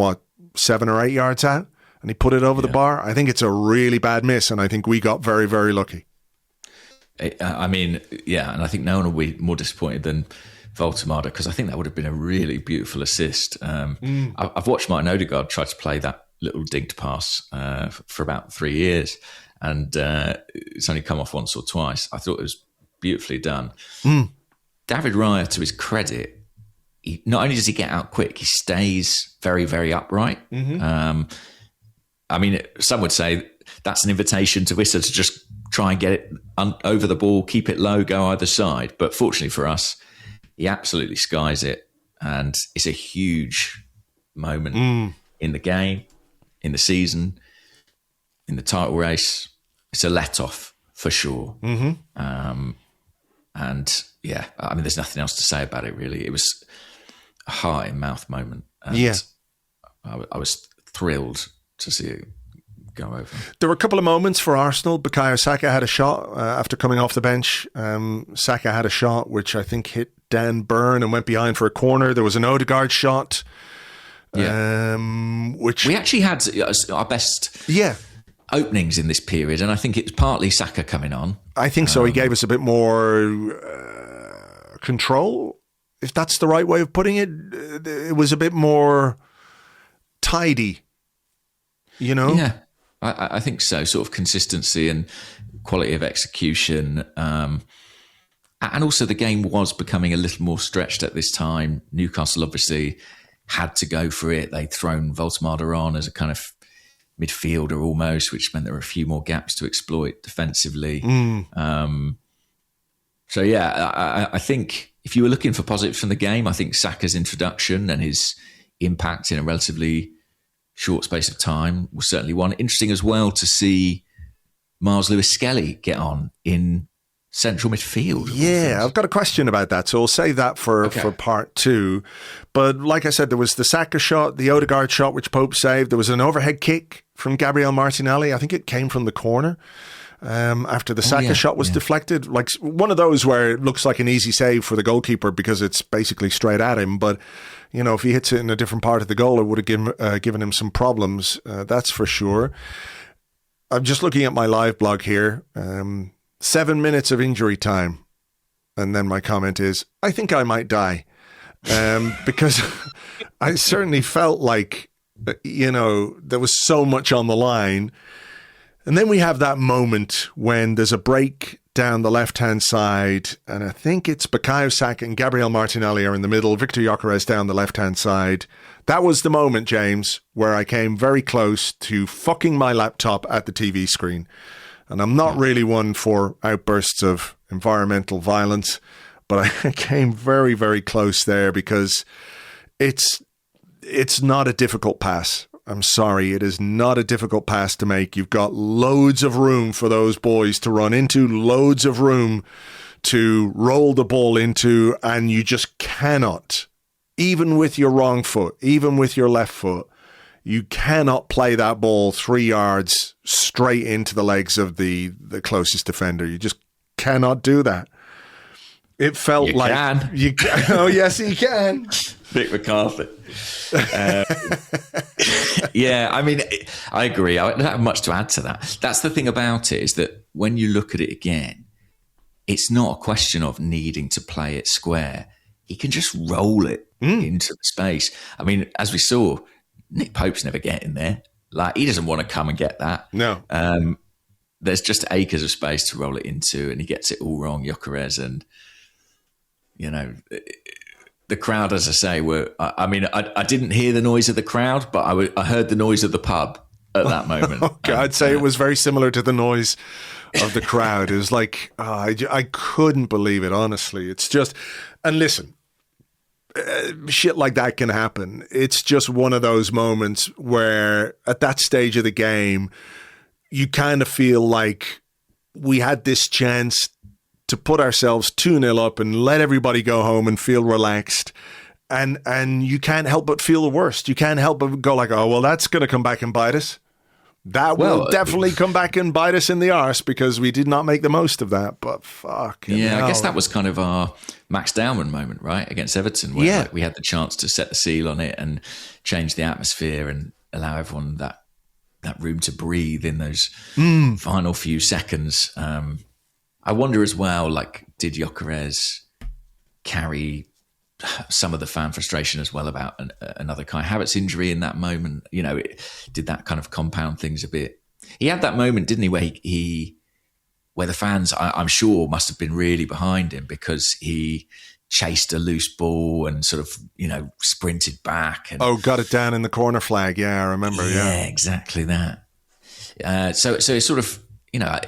7 or 8 yards out, and he put it over the bar. I think it's a really bad miss, and I think we got very, very lucky. I mean, yeah, and I think no one will be more disappointed than Voltemada, because I think that would have been a really beautiful assist. I've watched Martin Odegaard try to play that little dinked pass for about 3 years, and it's only come off once or twice. I thought it was beautifully done. David Raya, to his credit, not only does he get out quick, he stays very, very upright. I mean, some would say that's an invitation to Wissa to just try and get it over the ball, keep it low, go either side. But fortunately for us, he absolutely skies it, and it's a huge moment in the game, in the season, in the title race. It's a let-off for sure. And yeah, I mean, there's nothing else to say about it, really. It was a heart-in-mouth moment. And I was thrilled to see it go over. There were a couple of moments for Arsenal. Bukayo Saka had a shot after coming off the bench. Saka had a shot which I think hit Dan Burn and went behind for a corner. There was an Odegaard shot. Which we actually had our best openings in this period, and I think it was partly Saka coming on. I think so. He gave us a bit more control, if that's the right way of putting it. It was a bit more tidy, you know? Yeah, I think so. Sort of consistency and quality of execution. And also the game was becoming a little more stretched at this time. Newcastle obviously had to go for it. They'd thrown Voltemada on as a kind of midfielder almost, which meant there were a few more gaps to exploit defensively. So yeah, I think if you were looking for positives from the game, I think Saka's introduction and his impact in a relatively short space of time was certainly one. Interesting as well to see Myles Lewis-Skelly get on in central midfield. Yeah, I've got a question about that, so we'll save that for part two. But like I said, there was the Saka shot, the Odegaard shot, which Pope saved. There was an overhead kick from Gabriel Martinelli. I think it came from the corner after the Saka shot was deflected. Like one of those where it looks like an easy save for the goalkeeper because it's basically straight at him. But, you know, if he hits it in a different part of the goal, it would have given him some problems. That's for sure. I'm just looking at my live blog here. 7 minutes of injury time. And then my comment is, I think I might die. Because I certainly felt like, you know, there was so much on the line. And then we have that moment when there's a break down the left-hand side. And I think it's Bukayo Saka and Gabriel Martinelli are in the middle. Victor Gyökeres down the left-hand side. That was the moment, James, where I came very close to fucking my laptop at the TV screen. And I'm not really one for outbursts of environmental violence, but I came very, very close there because it's not a difficult pass. I'm sorry, it is not a difficult pass to make. You've got loads of room for those boys to run into, loads of room to roll the ball into, and you just cannot, even with your wrong foot, even with your left foot, you cannot play that ball 3 yards straight into the legs of the closest defender. You just cannot do that. It felt You like can. you can. Oh yes, you can. Mick McCarthy. Yeah, I mean, I agree. I don't have much to add to that. That's the thing about it, is that when you look at it again, it's not a question of needing to play it square. He can just roll it into the space. I mean, as we saw, Nick Pope's never getting there. Like, he doesn't want to come and get that. No. There's just acres of space to roll it into, and he gets it all wrong, Gyökeres. And, you know, the crowd, as I say, I didn't hear the noise of the crowd, but I heard the noise of the pub at that moment. Okay, I'd say it was very similar to the noise of the crowd. It was like, I couldn't believe it, honestly. It's just, and listen, shit like that can happen. It's just one of those moments where at that stage of the game, you kind of feel like we had this chance to put ourselves 2-0 up and let everybody go home and feel relaxed. And you can't help but feel the worst. You can't help but go like, oh, well, that's going to come back and bite us. That will definitely come back and bite us in the arse because we did not make the most of that. But fuck. Yeah, I guess that was kind of our Max Dowman moment, right? Against Everton, where we had the chance to set the seal on it and change the atmosphere and allow everyone that room to breathe in those final few seconds. I wonder as well, like, did Gyökeres carry some of the fan frustration as well about another Kai Havertz injury in that moment? You know, did that kind of compound things a bit? He had that moment, didn't he, where the fans, I'm sure, must have been really behind him because he chased a loose ball and sort of, you know, sprinted back. And, got it down in the corner flag. Yeah, I remember. Yeah, exactly that. So it's sort of, you know,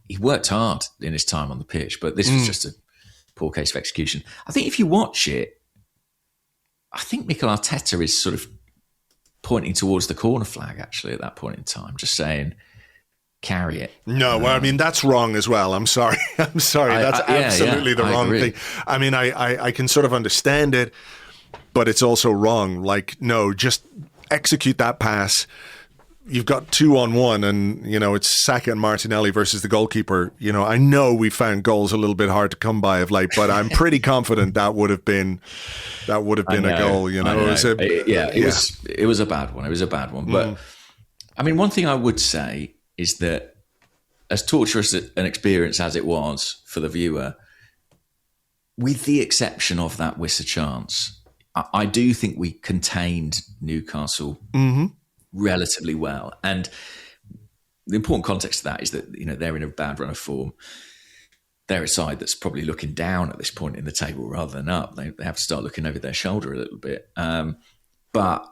he worked hard in his time on the pitch, but this was just a poor case of execution. I think if you watch it, I think Mikel Arteta is sort of pointing towards the corner flag, actually, at that point in time, just saying, carry it. No, well, I mean, that's wrong as well. I'm sorry. I'm sorry. That's absolutely the wrong thing. I mean, I can sort of understand it, but it's also wrong. Like, no, just execute that pass. You've got 2-on-1 and, you know, it's Saka and Martinelli versus the goalkeeper. You know, I know we found goals a little bit hard to come by of late, but I'm pretty confident that would have been a goal, you know. It was a bad one. It was a bad one. But I mean, one thing I would say is that as torturous an experience as it was for the viewer, with the exception of that Wissa chance, I do think we contained Newcastle relatively well. And the important context of that is that, you know, they're in a bad run of form. They're a side that's probably looking down at this point in the table rather than up. They have to start looking over their shoulder a little bit. But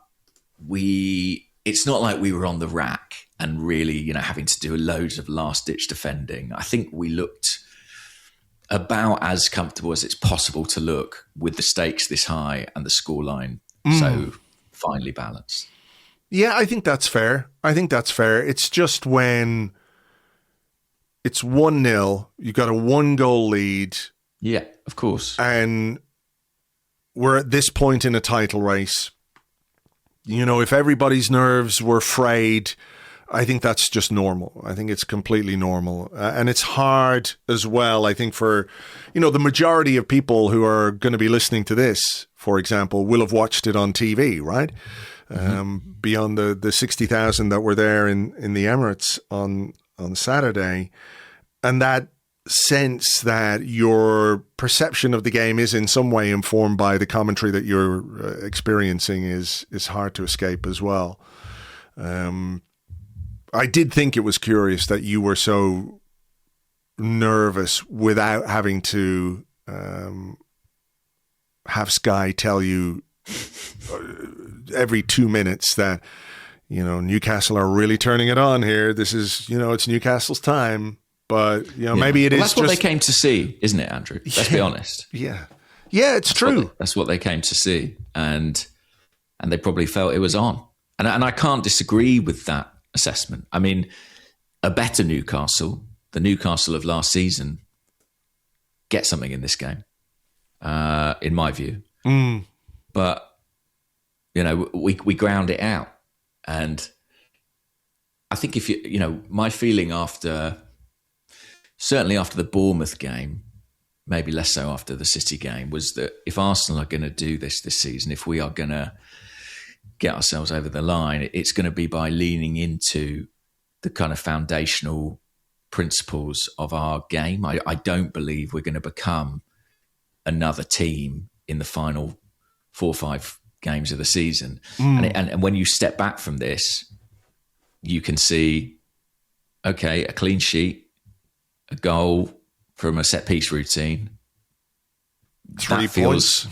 it's not like we were on the rack and really, you know, having to do loads of last-ditch defending. I think we looked about as comfortable as it's possible to look with the stakes this high and the scoreline so finely balanced. Yeah, I think that's fair. It's just when it's 1-0, you've got a 1-goal lead. Yeah, of course. And we're at this point in a title race. You know, if everybody's nerves were frayed, I think that's just normal. I think it's completely normal. And it's hard as well, I think, for, you know, the majority of people who are going to be listening to this, for example, will have watched it on TV, right? Beyond the 60,000 that were there in the Emirates on Saturday. And that sense that your perception of the game is in some way informed by the commentary that you're experiencing is hard to escape as well. I did think it was curious that you were so nervous without having to have Sky tell you every 2 minutes that, you know, Newcastle are really turning it on here. This is, you know, it's Newcastle's time. But, you know, maybe it is that's what they came to see, isn't it, Andrew? Let's be honest. Yeah. Yeah, it's true. That's what they came to see. And they probably felt it was on. And I can't disagree with that assessment. I mean, a better Newcastle, the Newcastle of last season, get something in this game, in my view. But, you know, we ground it out. And I think if you know, my feeling certainly after the Bournemouth game, maybe less so after the City game, was that if Arsenal are going to do this season, if we are going to get ourselves over the line, it's going to be by leaning into the kind of foundational principles of our game. I don't believe we're going to become another team in the final 4 or 5 games of the season. And when you step back from this, you can see, okay, a clean sheet, a goal from a set piece routine. 3 points.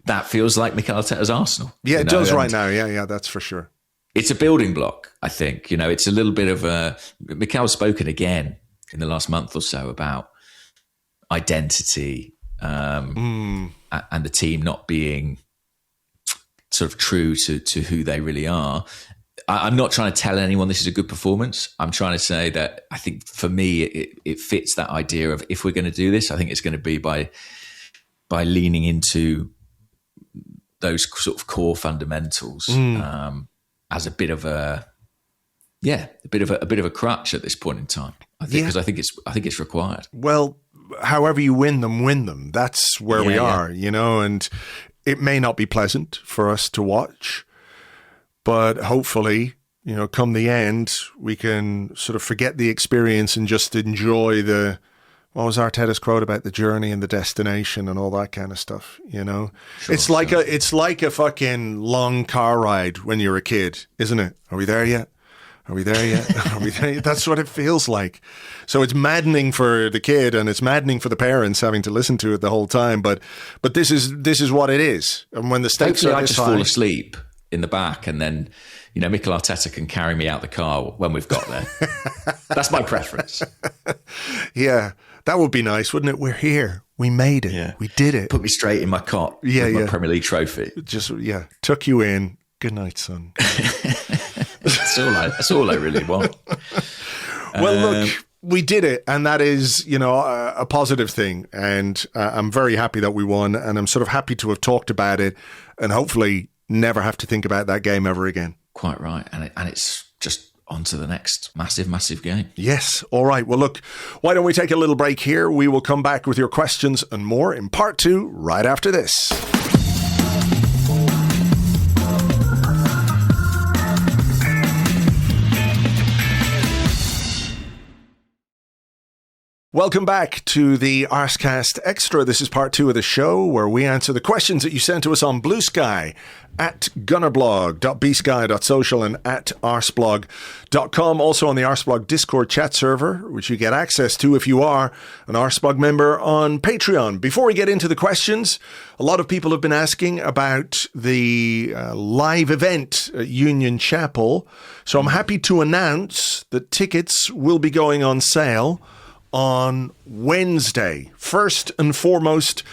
That feels like Mikel Arteta's Arsenal. Yeah, it does right now. Yeah, that's for sure. It's a building block, I think. It's a little bit of a... Mikel's spoken again in the last month or so about identity and the team not being sort of true to who they really are. I'm not trying to tell anyone this is a good performance. I'm trying to say that I think for me, it fits that idea of if we're going to do this, I think it's going to be by leaning into those sort of core fundamentals as a bit of a crutch at this point in time. I think because I think it's required. Well, however you win them. That's where we are, and it may not be pleasant for us to watch, but hopefully, come the end, we can sort of forget the experience and just enjoy what was Arteta's quote about the journey and the destination and all that kind of stuff, Sure, it's like a fucking long car ride when you're a kid, isn't it? Are we there yet? Are we there yet? Are we there yet? That's what it feels like. So it's maddening for the kid and it's maddening for the parents having to listen to it the whole time. But this is what it is. And when the stakes Hopefully are I this just high, fall asleep in the back and then, Mikel Arteta can carry me out the car when we've got there. That's my preference. Yeah, that would be nice, wouldn't it? We're here. We made it. Yeah. We did it. Put me straight in my cot with my Premier League trophy. Just, tuck you in. Good night, son. That's all I really want. Well, look, we did it, and that is, a positive thing. And I'm very happy that we won, and I'm sort of happy to have talked about it, and hopefully never have to think about that game ever again. Quite right, and it's just on to the next massive game. Yes. All right. Well, look, why don't we take a little break here? We will come back with your questions and more in part 2 right after this. Welcome back to the Arsecast Extra. This is part 2 of the show where we answer the questions that you sent to us on Blue Sky at gunnerblog.bsky.social and at arseblog.com. Also on the Arseblog Discord chat server, which you get access to if you are an Arseblog member on Patreon. Before we get into the questions, a lot of people have been asking about the live event at Union Chapel. So I'm happy to announce that tickets will be going on sale on Wednesday. First and foremost,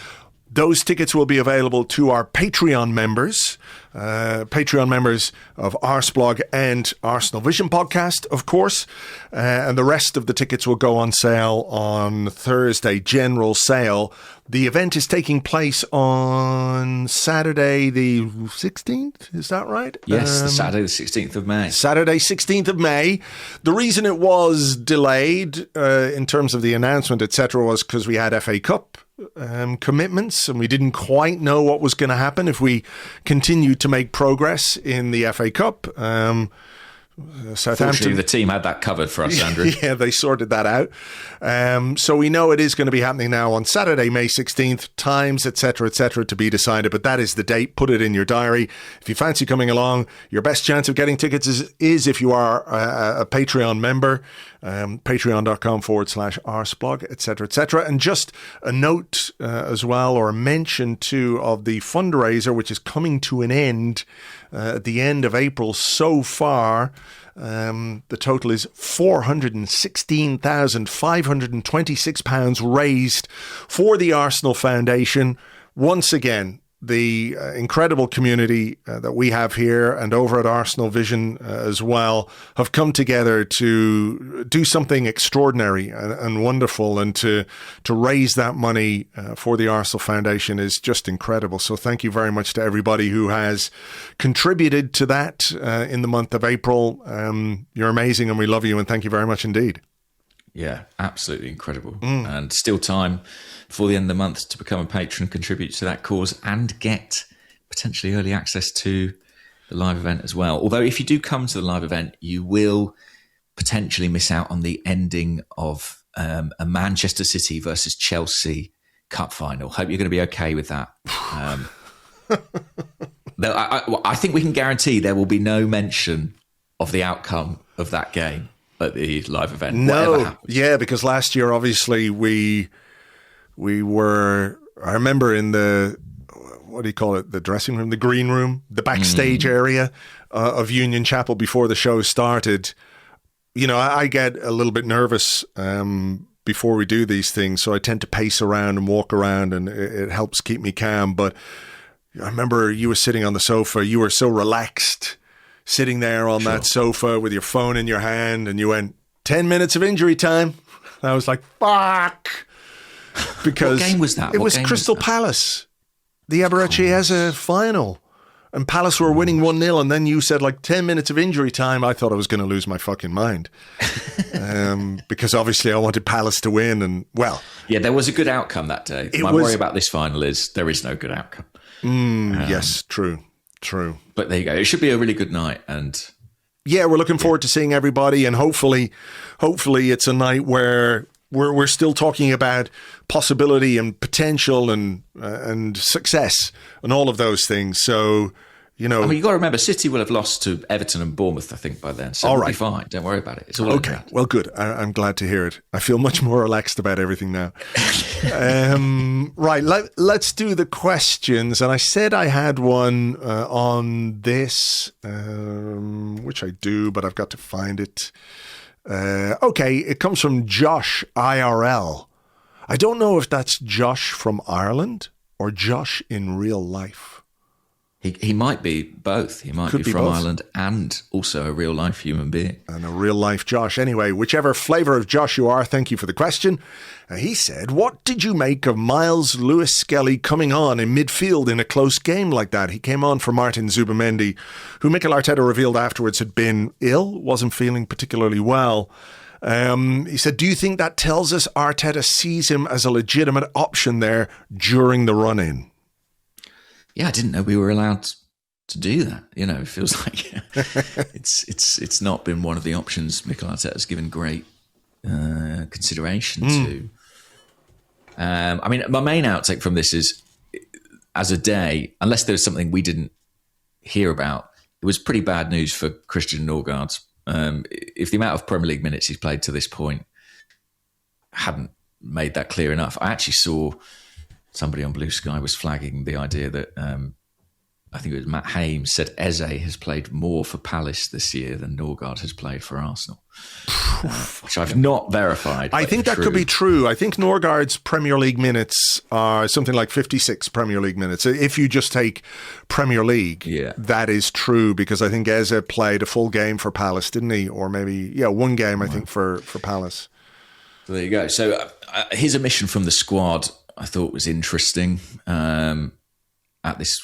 those tickets will be available to our Patreon members of Arseblog and Arsenal Vision podcast, of course. And the rest of the tickets will go on sale on Thursday, general sale. The event is taking place on Saturday the 16th, is that right? Yes, Saturday the 16th of May. Saturday, 16th of May. The reason it was delayed in terms of the announcement, etc., was because we had FA Cup commitments and we didn't quite know what was going to happen if we continued to make progress in the FA Cup. Fortunately, the team had that covered for us, Andrew. Yeah, they sorted that out. So we know it is going to be happening now on Saturday, May 16th, times, etc., to be decided. But that is the date. Put it in your diary. If you fancy coming along, your best chance of getting tickets is if you are a Patreon member, patreon.com/arseblog, etc. And just a note as well, or a mention too, of the fundraiser, which is coming to an end at the end of April so far. The total is £416,526 raised for the Arsenal Foundation. Once again, the incredible community that we have here and over at Arsenal Vision as well have come together to do something extraordinary and wonderful, and to raise that money for the Arsenal Foundation is just incredible. So thank you very much to everybody who has contributed to that in the month of April. You're amazing and we love you, and thank you very much indeed. Yeah, absolutely incredible. And still time before the end of the month to become a patron, contribute to that cause, and get potentially early access to the live event as well. Although if you do come to the live event, you will potentially miss out on the ending of a Manchester City versus Chelsea cup final. Hope you're going to be okay with that. I think we can guarantee there will be no mention of the outcome of that game at the live event. No, yeah, because last year, obviously, we were, I remember in the, what do you call it, the dressing room, the green room, the backstage area of Union Chapel before the show started. You know, I get a little bit nervous before we do these things, so I tend to pace around and walk around, and it helps keep me calm. But I remember you were sitting on the sofa, you were so relaxed, sitting there on that sofa with your phone in your hand, and you went, 10 minutes of injury time. And I was like, fuck. Because what game was that? It was Crystal Palace, the Aberystwyth final. And Palace were winning 1-0, and then you said, 10 minutes of injury time. I thought I was going to lose my fucking mind. Because obviously I wanted Palace to win, and, well... Yeah, there was a good outcome that day. My worry about this final is there is no good outcome. Yes, true. But there you go. It should be a really good night, and yeah, we're looking forward to seeing everybody, and hopefully it's a night where we're still talking about possibility and potential and success and all of those things. So, you know, I mean, you got to remember, City will have lost to Everton and Bournemouth, I think, by then. So it'll be fine. Don't worry about it. It's all okay. Well, good. I'm glad to hear it. I feel much more relaxed about everything now. Right. Let's do the questions. And I said I had one on this, which I do, but I've got to find it. Okay. It comes from Josh IRL. I don't know if that's Josh from Ireland or Josh in real life. He might be both. He might be from Ireland and also a real-life human being. And a real-life Josh. Anyway, whichever flavour of Josh you are, thank you for the question. He said, what did you make of Myles Lewis-Skelly coming on in midfield in a close game like that? He came on for Martin Zubimendi, who Mikel Arteta revealed afterwards had been ill, wasn't feeling particularly well. He said, do you think that tells us Arteta sees him as a legitimate option there during the run-in? Yeah, I didn't know we were allowed to do that. You know, it feels like it's not been one of the options Mikel Arteta has given great consideration to. I mean, my main outtake from this is, as a day, unless there was something we didn't hear about, it was pretty bad news for Christian Norgard. If the amount of Premier League minutes he's played to this point hadn't made that clear enough, I actually saw somebody on Blue Sky was flagging the idea that I think it was Matt Hames said Eze has played more for Palace this year than Norgard has played for Arsenal, which I've not verified. I think that could be true. I think Norgard's Premier League minutes are something like 56 Premier League minutes. If you just take Premier League, that is true, because I think Eze played a full game for Palace, didn't he? Or maybe, one game, I think, for Palace. So there you go. So his omission from the squad, I thought, was interesting at this,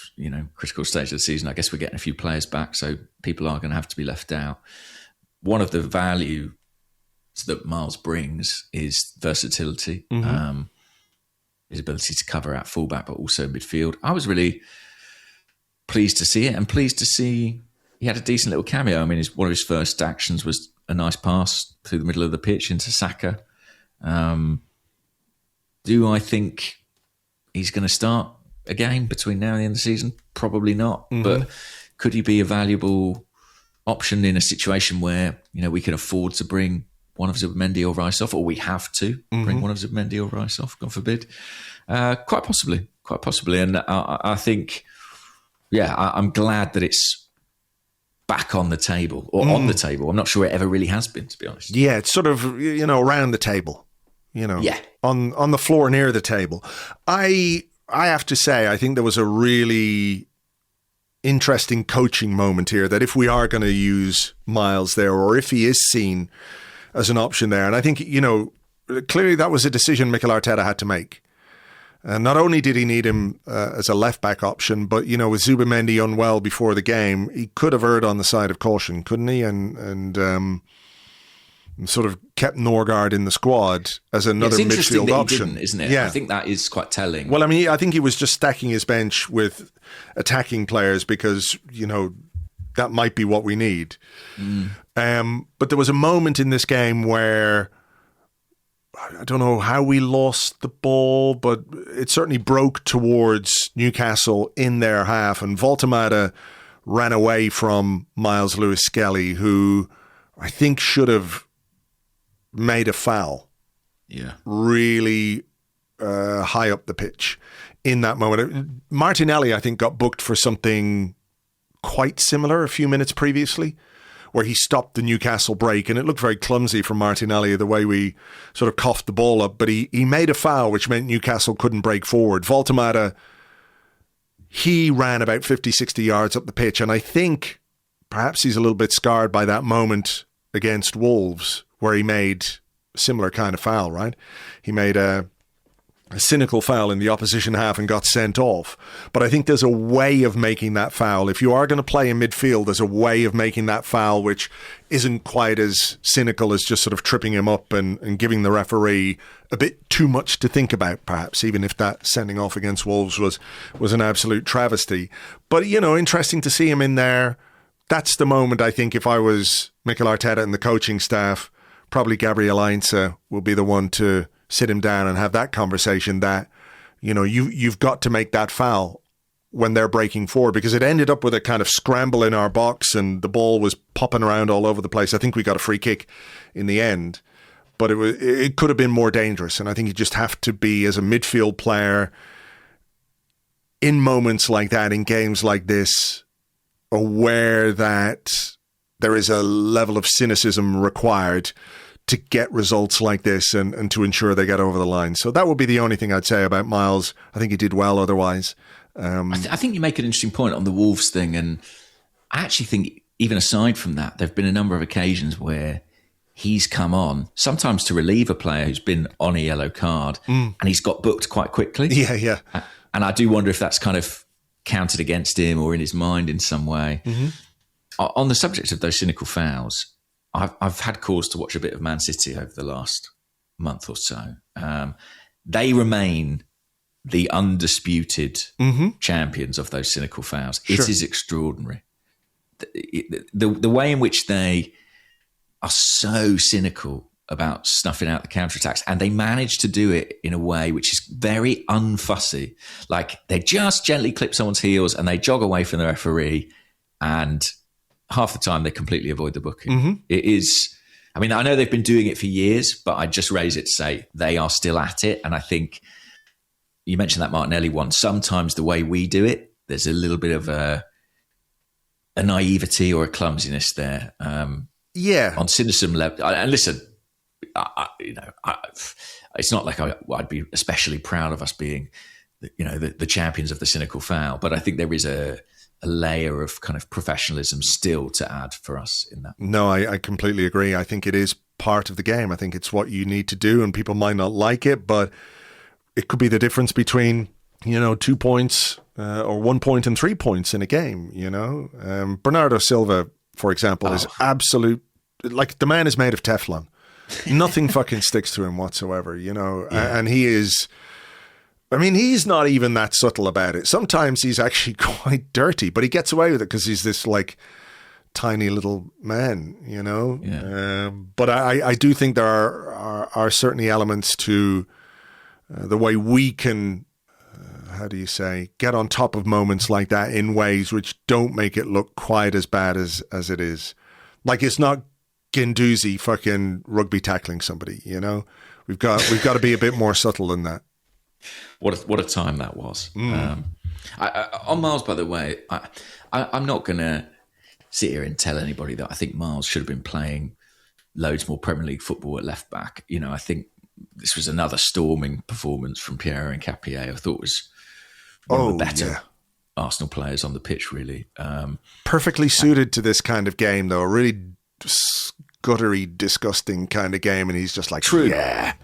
critical stage of the season. I guess we're getting a few players back, so people are going to have to be left out. One of the values that Myles brings is versatility, his ability to cover at fullback, but also midfield. I was really pleased to see it, and pleased to see he had a decent little cameo. I mean, one of his first actions was a nice pass through the middle of the pitch into Saka. Do I think he's going to start a game between now and the end of the season? Probably not. But could he be a valuable option in a situation where, we can afford to bring one of Zubimendi or Rice off, or we have to bring one of Zubimendi or Rice off, God forbid? Quite possibly. And I think, I'm glad that it's back on the table, or on the table. I'm not sure it ever really has been, to be honest. Yeah, it's sort of, around the table. On the floor near the table. I have to say, I think there was a really interesting coaching moment here, that if we are going to use Myles there, or if he is seen as an option there, and I think, clearly that was a decision Mikel Arteta had to make. And not only did he need him as a left-back option, but, with Zubimendi unwell before the game, he could have erred on the side of caution, couldn't he? And sort of kept Norgard in the squad as another midfield that option, he didn't, isn't it? Yeah. I think that is quite telling. Well, I mean, I think he was just stacking his bench with attacking players because, that might be what we need. But there was a moment in this game where I don't know how we lost the ball, but it certainly broke towards Newcastle in their half, and Voltemada ran away from Myles Lewis-Skelly, who I think should have made a foul. Yeah. Really high up the pitch in that moment. Martinelli, I think, got booked for something quite similar a few minutes previously, where he stopped the Newcastle break, and it looked very clumsy from Martinelli, the way we sort of coughed the ball up, but he made a foul, which meant Newcastle couldn't break forward. Voltemada, he ran about 50, 60 yards up the pitch, and I think perhaps he's a little bit scarred by that moment against Wolves, where he made a similar kind of foul, right? He made a cynical foul in the opposition half and got sent off. But I think there's a way of making that foul. If you are going to play in midfield, there's a way of making that foul which isn't quite as cynical as just sort of tripping him up and giving the referee a bit too much to think about, perhaps, even if that sending off against Wolves was an absolute travesty. But, interesting to see him in there. That's the moment, I think, if I was Mikel Arteta and the coaching staff, probably Gabriel Heinze will be the one to sit him down and have that conversation that, you've got to make that foul when they're breaking forward, because it ended up with a kind of scramble in our box and the ball was popping around all over the place. I think we got a free kick in the end, but it could have been more dangerous. And I think you just have to be, as a midfield player, in moments like that, in games like this, aware that there is a level of cynicism required to get results like this and to ensure they get over the line. So that would be the only thing I'd say about Myles. I think he did well otherwise. I think you make an interesting point on the Wolves thing. And I actually think, even aside from that, there have been a number of occasions where he's come on, sometimes to relieve a player who's been on a yellow card, and he's got booked quite quickly. Yeah. And I do wonder if that's kind of counted against him or in his mind in some way. Mm-hmm. On the subject of those cynical fouls, I've had cause to watch a bit of Man City over the last month or so. They remain the undisputed champions of those cynical fouls. Sure. It is extraordinary. The way in which they are so cynical about snuffing out the counterattacks, and they manage to do it in a way which is very unfussy. Like, they just gently clip someone's heels and they jog away from the referee, and half the time they completely avoid the booking. Mm-hmm. It is, I mean, I know they've been doing it for years, but I just raise it to say they are still at it. And I think you mentioned that Martinelli one. Sometimes the way we do it, there's a little bit of a naivety or a clumsiness there. On cynicism level. And listen, it's not like I'd be especially proud of us being, the champions of the cynical foul, but I think there is a layer of kind of professionalism still to add for us in that. No, I completely agree. I think it is part of the game. I think it's what you need to do, and people might not like it, but it could be the difference between, 2 points or 1 point and 3 points in a game, Bernardo Silva, for example, is absolute, like, the man is made of Teflon. Nothing fucking sticks to him whatsoever, and he is, I mean, he's not even that subtle about it. Sometimes he's actually quite dirty, but he gets away with it because he's this, like, tiny little man, Yeah. But I do think there are certainly elements to the way we can, get on top of moments like that in ways which don't make it look quite as bad as it is. Like, it's not Guendouzi fucking rugby tackling somebody, We've got to be a bit more subtle than that. What a time that was. On Myles, by the way, I'm not going to sit here and tell anybody that I think Myles should have been playing loads more Premier League football at left back. I think this was another storming performance from Pierre Nketiah. I thought was one of the better Arsenal players on the pitch, really. Perfectly suited to this kind of game, though. A really guttery, disgusting kind of game, and he's just like, True. Yeah.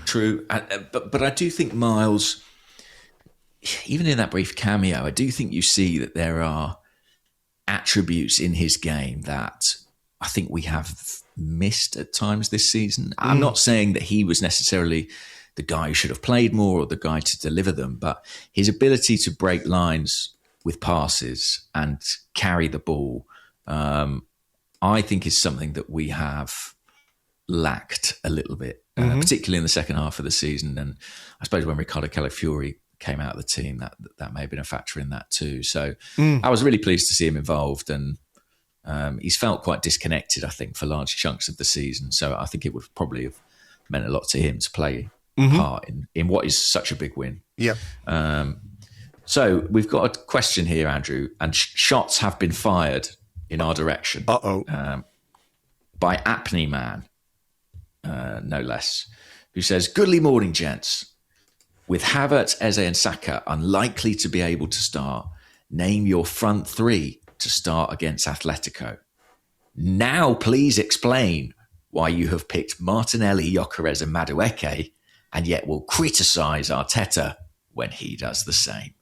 True, but I do think Myles, even in that brief cameo, I do think you see that there are attributes in his game that I think we have missed at times this season. I'm not saying that he was necessarily the guy who should have played more or the guy to deliver them, but his ability to break lines with passes and carry the ball, I think is something that we have lacked a little bit, particularly in the second half of the season. And I suppose when Ricardo Calafiori came out of the team, that may have been a factor in that too. So I was really pleased to see him involved, and he's felt quite disconnected, I think, for large chunks of the season. So I think it would probably have meant a lot to him to play a part in what is such a big win. Yeah. So we've got a question here, Andrew, and shots have been fired in our direction. By Apney Man, no less, who says, "Goodly morning, gents. With Havertz, Eze and Saka unlikely to be able to start, name your front three to start against Atletico. Now please explain why you have picked Martinelli, Gyökeres and Madueke, and yet will criticise Arteta when he does the same."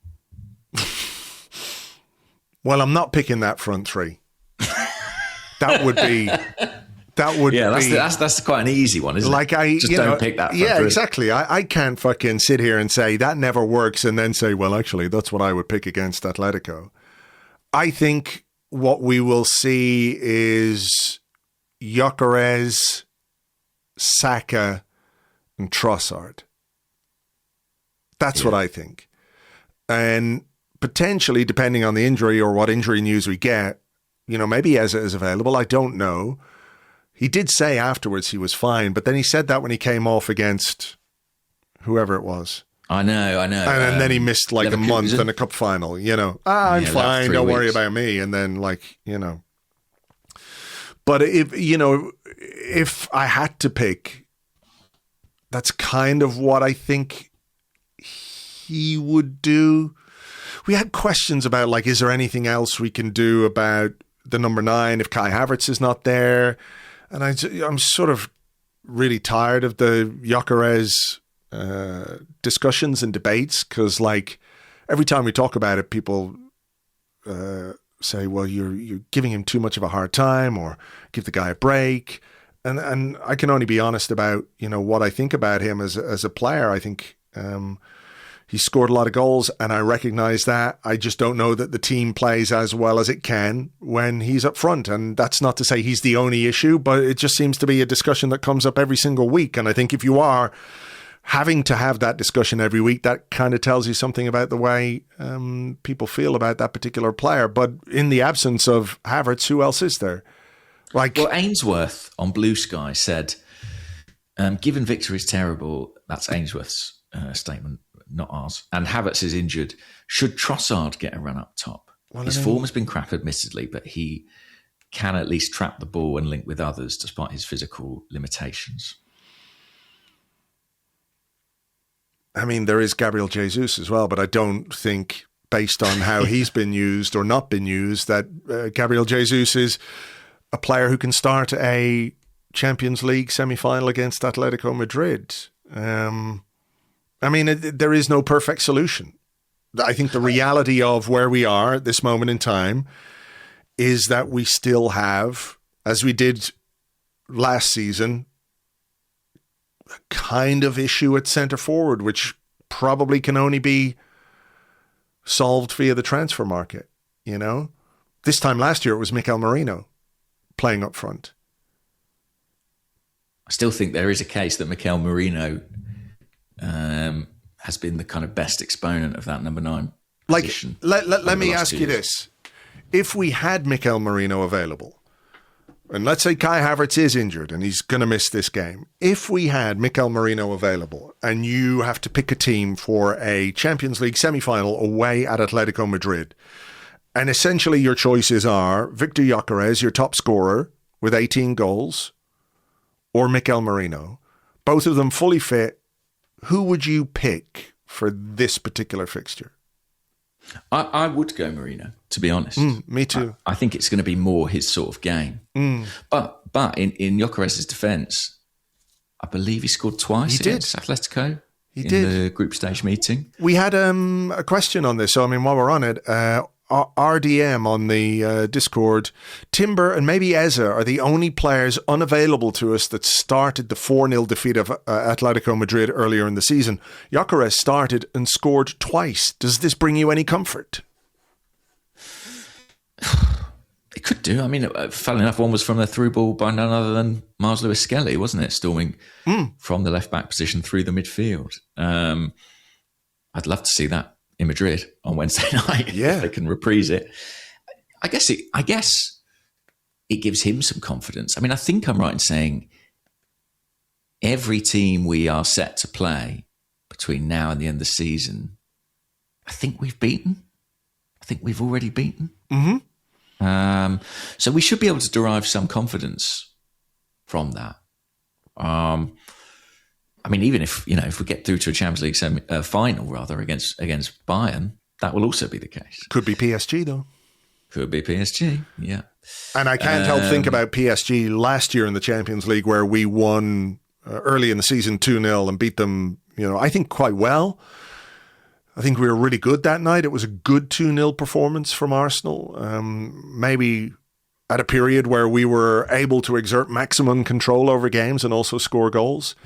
Well, I'm not picking that front three. That would be... That's quite an easy one, isn't it? Don't pick that. Yeah, exactly. I can't fucking sit here and say that never works and then say, well, actually, that's what I would pick against Atletico. I think what we will see is Gyökeres, Saka, and Trossard. That's what I think. And potentially, depending on the injury or what injury news we get, maybe Eze is available. I don't know. He did say afterwards he was fine, but then he said that when he came off against whoever it was. I know. And then he missed like a month in a cup final, I'm fine, don't worry about me. And then but if I had to pick, that's kind of what I think he would do. We had questions about is there anything else we can do about the number 9 if Kai Havertz is not there? And I'm sort of really tired of the Gyökeres discussions and debates, because every time we talk about it, people say, well, you're giving him too much of a hard time, or give the guy a break. And I can only be honest about, what I think about him as a player. I think he scored a lot of goals, and I recognize that. I just don't know that the team plays as well as it can when he's up front. And that's not to say he's the only issue, but it just seems to be a discussion that comes up every single week. And I think if you are having to have that discussion every week, that kind of tells you something about the way people feel about that particular player. But in the absence of Havertz, who else is there? Well, Ainsworth on Blue Sky said, given Victor is terrible, that's Ainsworth's statement, not ours, and Havertz is injured, should Trossard get a run up top? His form has been crap, admittedly, but he can at least trap the ball and link with others despite his physical limitations. I mean, there is Gabriel Jesus as well, but I don't think, based on how he's been used or not been used, that Gabriel Jesus is a player who can start a Champions League semi-final against Atletico Madrid. I mean, there is no perfect solution. I think the reality of where we are at this moment in time is that we still have, as we did last season, a kind of issue at centre forward, which probably can only be solved via the transfer market. This time last year it was Mikel Merino playing up front. I still think there is a case that Mikel Merino has been the kind of best exponent of that number 9 position. Let me ask you this. If we had Mikel Merino available, and let's say Kai Havertz is injured and he's going to miss this game. If we had Mikel Merino available and you have to pick a team for a Champions League semi-final away at Atletico Madrid, and essentially your choices are Victor Gyökeres, your top scorer with 18 goals, or Mikel Merino, both of them fully fit, who would you pick for this particular fixture? I would go Merino, to be honest. Me too. I think it's going to be more his sort of game. But in Gyökeres' defence, I believe he scored twice against Atletico in the group stage meeting. We had a question on this. So, I mean, while we're on it, RDM on the Discord, Timber and maybe Eza are the only players unavailable to us that started the 4-0 defeat of Atletico Madrid earlier in the season. Gyökeres started and scored twice. Does this bring you any comfort? It could do. I mean, funnily enough, one was from a through ball by none other than Myles Lewis-Skelly, wasn't it? Storming from the left-back position through the midfield. I'd love to see that in Madrid on Wednesday night. Yeah. If they can reprise it. I guess it gives him some confidence. I mean, I think I'm right in saying every team we are set to play between now and the end of the season, I think we've beaten. I think we've already beaten. Mm-hmm. So we should be able to derive some confidence from that. I mean, even if we get through to a Champions League final rather against Bayern, that will also be the case. Could be PSG though. Could be PSG, yeah. And I can't help think about PSG last year in the Champions League where we won early in the season 2-0 and beat them, I think quite well. I think we were really good that night. It was a good 2-0 performance from Arsenal. Maybe at a period where we were able to exert maximum control over games and also score goals.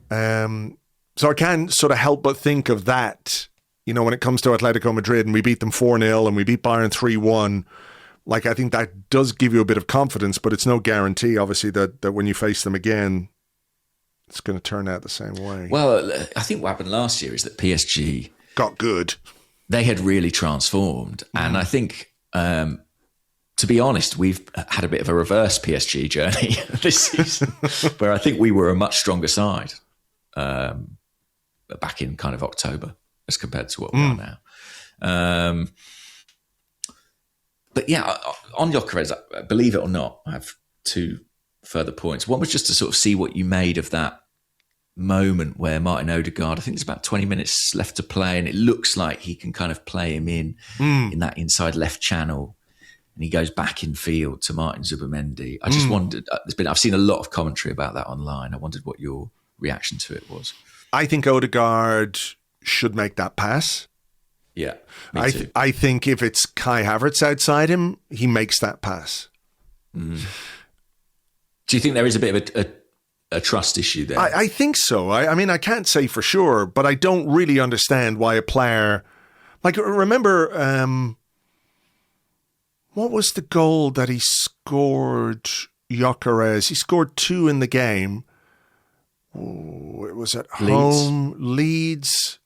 So I can't sort of help but think of that, when it comes to Atletico Madrid and we beat them 4-0 and we beat Bayern 3-1. Like, I think that does give you a bit of confidence, but it's no guarantee, obviously, that when you face them again, it's going to turn out the same way. Well, I think what happened last year is that PSG got good. They had really transformed. And I think, to be honest, we've had a bit of a reverse PSG journey this season, where I think we were a much stronger side back in kind of October as compared to what we are now. But yeah, on Gyökeres, believe it or not, I have two further points. One was just to sort of see what you made of that moment where Martin Odegaard, I think there's about 20 minutes left to play, and it looks like he can kind of play him in that inside left channel, and he goes back in field to Martin Zubimendi. I just wondered, I've seen a lot of commentary about that online. I wondered what your reaction to it was. I think Odegaard should make that pass. Yeah, me too. I think if it's Kai Havertz outside him, he makes that pass. Do you think there is a bit of a trust issue there? I think so. I mean, I can't say for sure, but I don't really understand why a player... Like, remember, what was the goal that he scored, Gyökeres? He scored 2 in the game. Oh, it was at home. Leeds.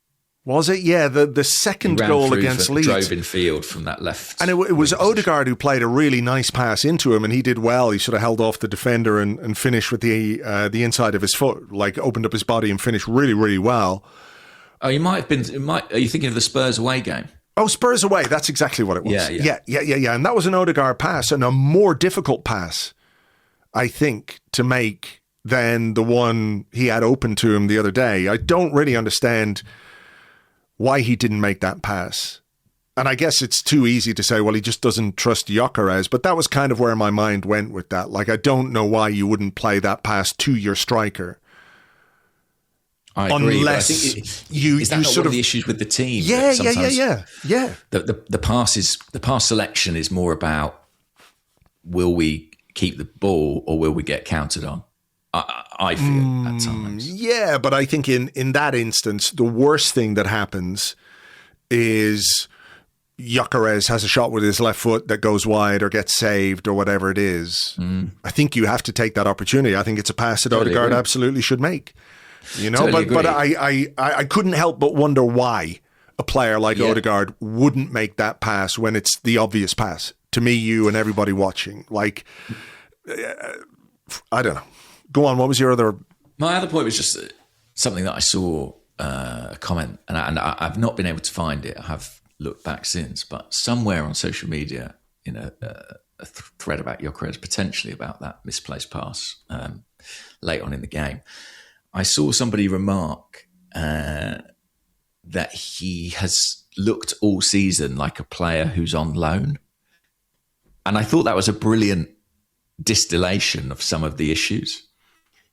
Was it? Yeah, the second goal against Leeds. Drove in field from that left. And it was Odegaard who played a really nice pass into him, and he did well. He sort of held off the defender and finished with the inside of his foot, like opened up his body and finished really, really well. Oh, you might have been... Are you thinking of the Spurs away game? Oh, Spurs away. That's exactly what it was. Yeah. And that was an Odegaard pass, and a more difficult pass, I think, to make than the one he had open to him the other day. I don't really understand why he didn't make that pass. And I guess it's too easy to say, well, he just doesn't trust Gyökeres, but that was kind of where my mind went with that. Like, I don't know why you wouldn't play that pass to your striker. I agree. Unless is that not one of the issues with the team? Yeah. The pass selection is more about, will we keep the ball or will we get counted on? I feel at times. Yeah, but I think in that instance, the worst thing that happens is Gyökeres has a shot with his left foot that goes wide or gets saved or whatever it is. I think you have to take that opportunity. I think it's a pass that Odegaard absolutely should make. But I couldn't help but wonder why a player like Odegaard wouldn't make that pass when it's the obvious pass to me, you, and everybody watching. Like, I don't know. Go on. What was your other? My other point was just something that I saw a comment, and I've not been able to find it. I have looked back since, but somewhere on social media, in a thread about Gyökeres, potentially about that misplaced pass late on in the game, I saw somebody remark that he has looked all season like a player who's on loan, and I thought that was a brilliant distillation of some of the issues.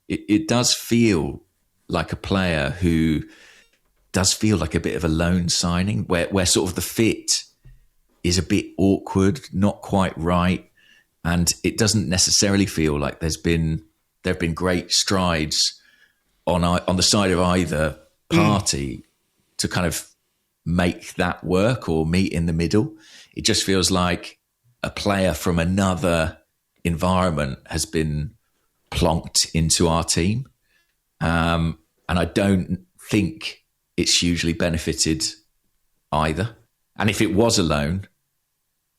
It does feel like a player who does feel like a bit of a loan signing where sort of the fit is a bit awkward, not quite right, and it doesn't necessarily feel like there have been great strides on the side of either party to kind of make that work or meet in the middle. It just feels like a player from another environment has been plonked into our team. And I don't think it's hugely benefited either. And if it was a loan,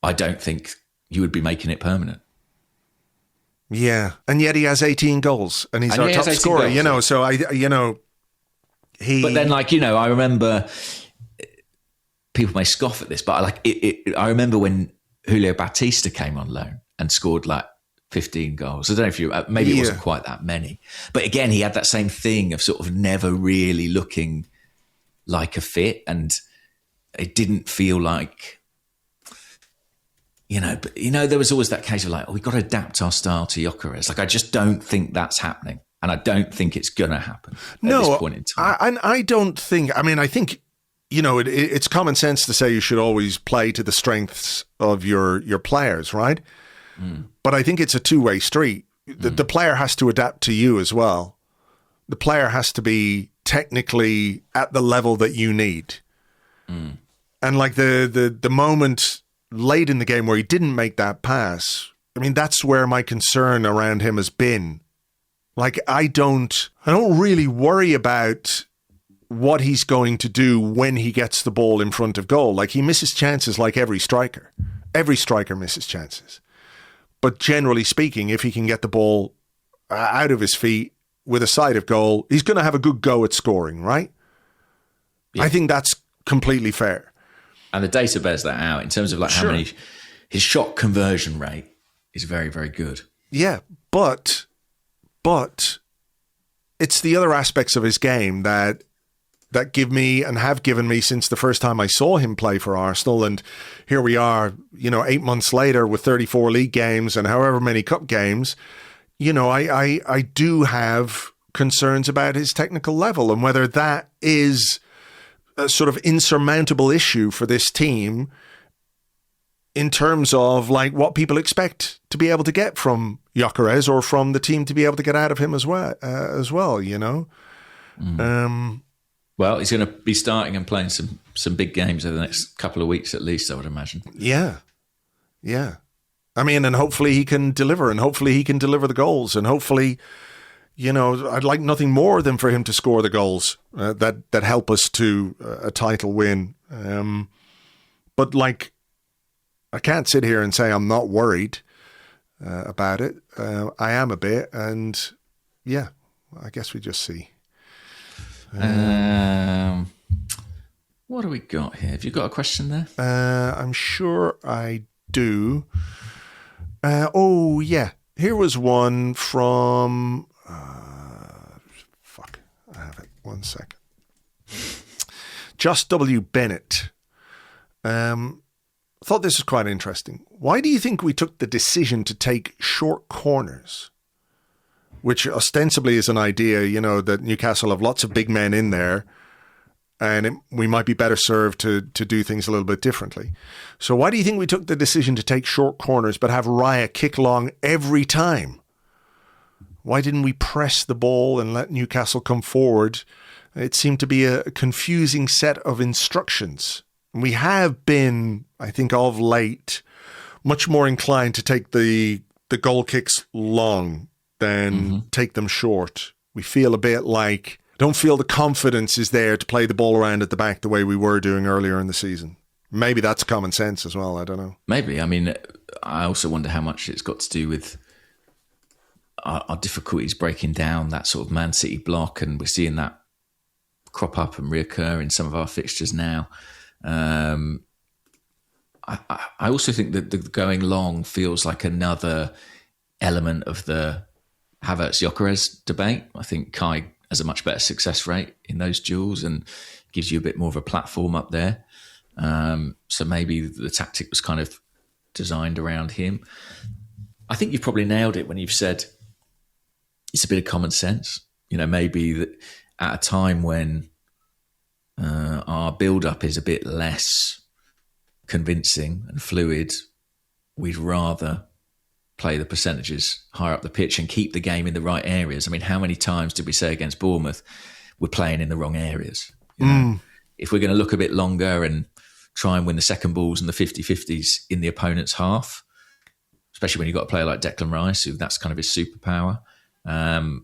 I don't think you would be making it permanent. Yeah. And yet he has 18 goals and he's our top scorer, goals, so But then, I remember people may scoff at this, but I remember when Julio Batista came on loan and scored 15 goals. I don't know if it wasn't quite that many. But again, he had that same thing of sort of never really looking like a fit, and it didn't feel like, there was always that case of we've got to adapt our style to Gyökeres. I just don't think that's happening. And I don't think it's going to happen at this point in time. I don't think, I think, it's common sense to say you should always play to the strengths of your players, right? But I think it's a two-way street. The player has to adapt to you as well. The player has to be technically at the level that you need. And the moment late in the game where he didn't make that pass, that's where my concern around him has been. I don't really worry about what he's going to do when he gets the ball in front of goal. He misses chances like every striker. Every striker misses chances. But generally speaking, if he can get the ball out of his feet with a sight of goal, he's going to have a good go at scoring, right? Yeah. I think that's completely fair. And the data bears that out in terms of how many, his shot conversion rate is very, very good. Yeah, but it's the other aspects of his game that give me and have given me since the first time I saw him play for Arsenal. And here we are, 8 months later with 34 league games and however many cup games. I do have concerns about his technical level and whether that is a sort of insurmountable issue for this team in terms of what people expect to be able to get from Gyökeres or from the team to be able to get out of him as well. Well, he's going to be starting and playing some big games over the next couple of weeks at least, I would imagine. Yeah. And hopefully he can deliver, and hopefully he can deliver the goals, and hopefully, I'd like nothing more than for him to score the goals that help us to a title win. But I can't sit here and say I'm not worried about it. I am a bit, and yeah, I guess we just see. What do we got here? Have you got a question there? I'm sure I do. Yeah. Here was one from... I have it. 1 second. Just W. Bennett. Thought this was quite interesting. Why do you think we took the decision to take short corners? Which ostensibly is an idea, that Newcastle have lots of big men in there and we might be better served to do things a little bit differently. So why do you think we took the decision to take short corners but have Raya kick long every time? Why didn't we press the ball and let Newcastle come forward? It seemed to be a confusing set of instructions. We have been, I think, of late, much more inclined to take the goal kicks long than take them short. We feel a bit don't feel the confidence is there to play the ball around at the back the way we were doing earlier in the season. Maybe that's common sense as well. I don't know. Maybe. I also wonder how much it's got to do with our difficulties breaking down that sort of Man City block, and we're seeing that crop up and reoccur in some of our fixtures now. I also think that the going long feels like another element of the Havertz-Gyökeres debate. I think Kai has a much better success rate in those duels and gives you a bit more of a platform up there. So maybe the tactic was kind of designed around him. I think you've probably nailed it when you've said it's a bit of common sense. Maybe that at a time when our build-up is a bit less convincing and fluid, we'd rather play the percentages higher up the pitch and keep the game in the right areas. I mean, how many times did we say against Bournemouth we're playing in the wrong areas? You know? If we're going to look a bit longer and try and win the second balls and the 50-50s in the opponent's half, especially when you've got a player like Declan Rice, who that's kind of his superpower. I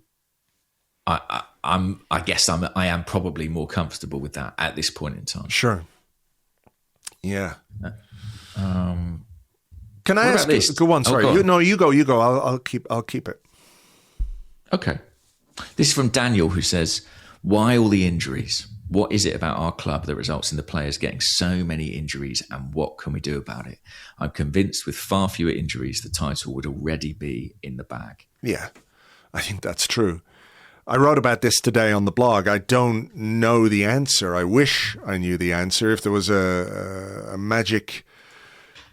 guess I am probably more comfortable with that at this point in time. Sure. Yeah. Can I ask this? Go on. Sorry. You go. I'll keep it. Okay. This is from Daniel, who says, "Why all the injuries? What is it about our club that results in the players getting so many injuries, and what can we do about it? I'm convinced with far fewer injuries, the title would already be in the bag." Yeah, I think that's true. I wrote about this today on the blog. I don't know the answer. I wish I knew the answer. If there was a magic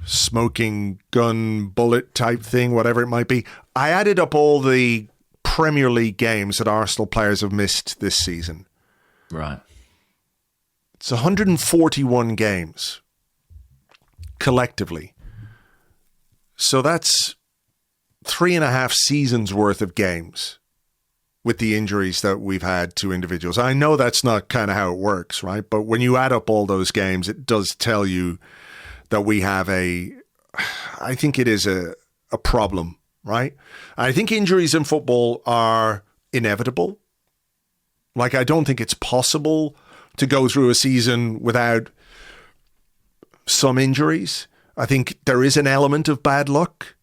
smoking gun bullet type thing, whatever it might be. I added up all the Premier League games that Arsenal players have missed this season. Right. It's 141 games collectively. So that's 3.5 seasons worth of games with the injuries that we've had to individuals. I know that's not kind of how it works, right? But when you add up all those games, it does tell you that we have I think it is a problem, right? I think injuries in football are inevitable. Like, I don't think it's possible to go through a season without some injuries. I think there is an element of bad luck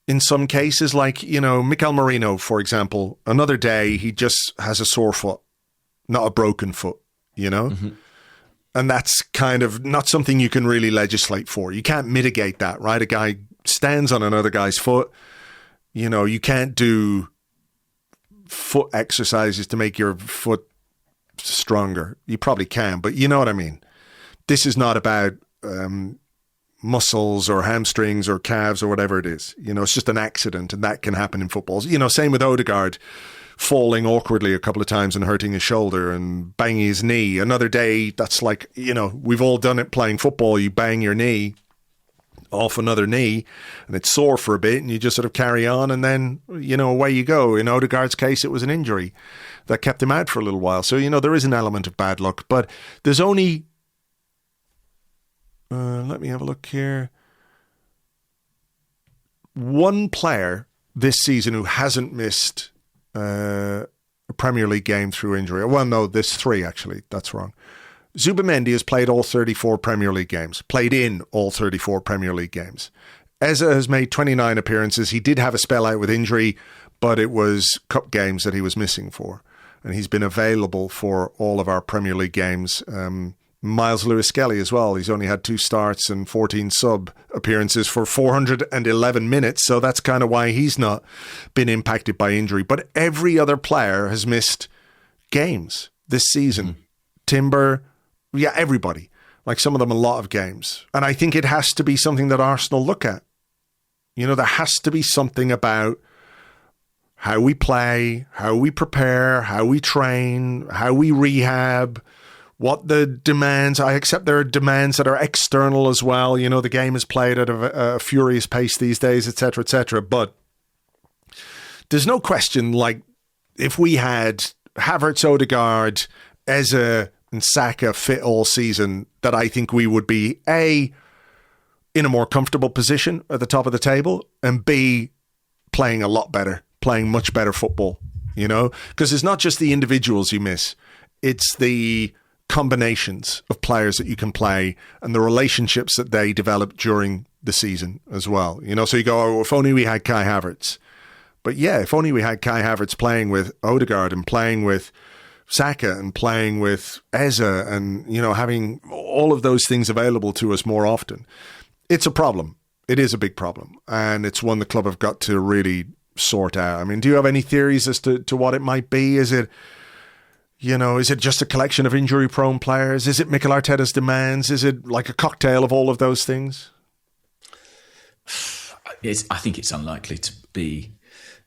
in some cases, like, Mikel Merino, for example. Another day, he just has a sore foot, not a broken foot, Mm-hmm. And that's kind of not something you can really legislate for. You can't mitigate that, right? A guy stands on another guy's foot. You can't do foot exercises to make your foot stronger. You probably can, but you know what I mean. This is not about muscles or hamstrings or calves or whatever it is. It's just an accident, and that can happen in football. Same with Odegaard falling awkwardly a couple of times and hurting his shoulder and banging his knee. Another day, that's like, we've all done it playing football. You bang your knee off another knee and it's sore for a bit and you just sort of carry on and then, away you go. In Odegaard's case, it was an injury that kept him out for a little while. So, there is an element of bad luck, but there's only, let me have a look here. One player this season who hasn't missed a Premier League game through injury. Well, no, there's 3 actually. That's wrong. Zubamendi has played all 34 Premier League games, played in all 34 Premier League games. Eze has made 29 appearances. He did have a spell out with injury, but it was cup games that he was missing for. And he's been available for all of our Premier League games. Myles Lewis-Skelly as well. He's only had 2 starts and 14 sub appearances for 411 minutes. So that's kind of why he's not been impacted by injury. But every other player has missed games this season. Timber, everybody. Like, some of them a lot of games. And I think it has to be something that Arsenal look at. There has to be something about how we play, how we prepare, how we train, how we rehab, what the demands. I accept there are demands that are external as well. The game is played at a furious pace these days, etc., etc. But there's no question, like, if we had Havertz, Odegaard, Eze and Saka fit all season, that I think we would be A, in a more comfortable position at the top of the table, and B, playing a lot better, playing much better football, because it's not just the individuals you miss, it's the combinations of players that you can play and the relationships that they develop during the season as well. So you go, oh, if only we had Kai Havertz. But yeah, if only we had Kai Havertz playing with Odegaard and playing with Saka and playing with Eze and, having all of those things available to us more often. It's a problem. It is a big problem. And it's one the club have got to really sort out. I mean, do you have any theories as to what it might be? Is it just a collection of injury-prone players? Is it Mikel Arteta's demands? Is it like a cocktail of all of those things? I think it's unlikely to be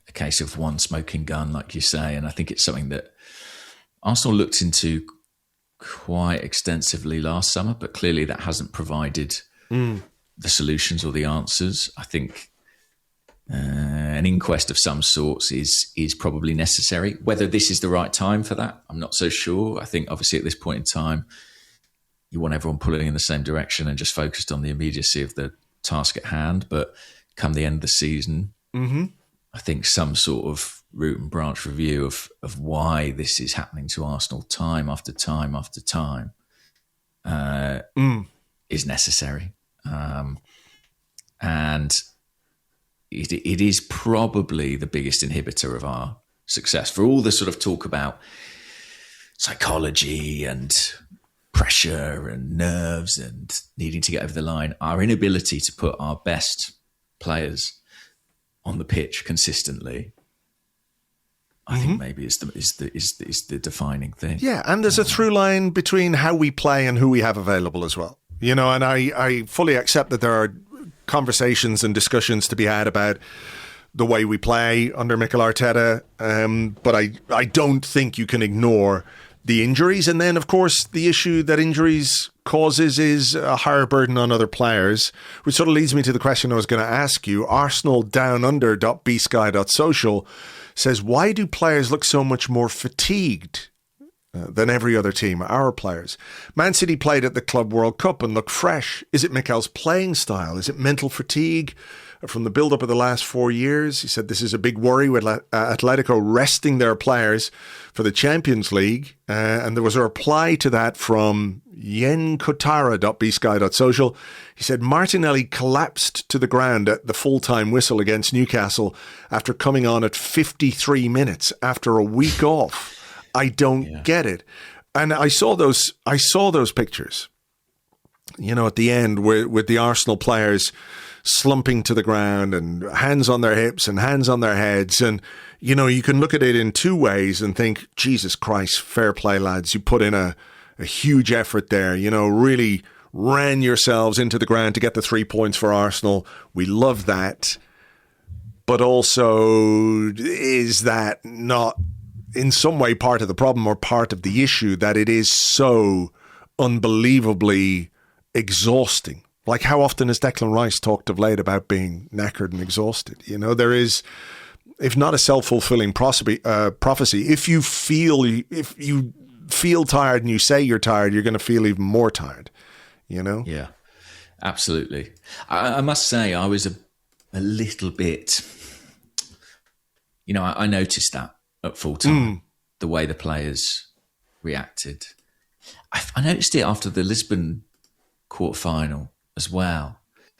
a case of one smoking gun, like you say. And I think it's something that Arsenal looked into quite extensively last summer, but clearly that hasn't provided the solutions or the answers. I think an inquest of some sorts is probably necessary. Whether this is the right time for that, I'm not so sure. I think obviously at this point in time, you want everyone pulling in the same direction and just focused on the immediacy of the task at hand. But come the end of the season, I think some sort of root and branch review of why this is happening to Arsenal time after time after time is necessary. And it is probably the biggest inhibitor of our success. For all the sort of talk about psychology and pressure and nerves and needing to get over the line, our inability to put our best players on the pitch consistently, I think maybe is the defining thing. Yeah, and there's a through line between how we play and who we have available as well. You know, and I fully accept that there are conversations and discussions to be had about the way we play under Mikel Arteta, but I don't think you can ignore the injuries. And then, of course, the issue that injuries causes is a higher burden on other players, which sort of leads me to the question I was going to ask you. ArsenalDownUnder.bsky.social says, why do players look so much more fatigued than every other team, our players? Man City played at the Club World Cup and looked fresh. Is it Mikel's playing style? Is it mental fatigue from the build-up of the last 4 years? He said this is a big worry with Atletico resting their players for the Champions League. And there was a reply to that from yenkotara.bsky.social. He said Martinelli collapsed to the ground at the full-time whistle against Newcastle after coming on at 53 minutes after a week off. I don't get it. And I saw those pictures, you know, at the end with the Arsenal players slumping to the ground and hands on their hips and hands on their heads. And, you know, you can look at it in two ways and think, Jesus Christ, fair play, lads. You put in a huge effort there, you know, really ran yourselves into the ground to get the 3 points for Arsenal. We love that. But also, is that not in some way part of the problem or part of the issue that it is so unbelievably exhausting? Like, how often has Declan Rice talked of late about being knackered and exhausted? You know, there is, if not a self-fulfilling prophecy, if you feel tired and you say you're tired, you're going to feel even more tired, you know? Yeah, absolutely. I must say I was a little bit, you know, I noticed that at full time, the way the players reacted. I noticed it after the Lisbon quarterfinal as well.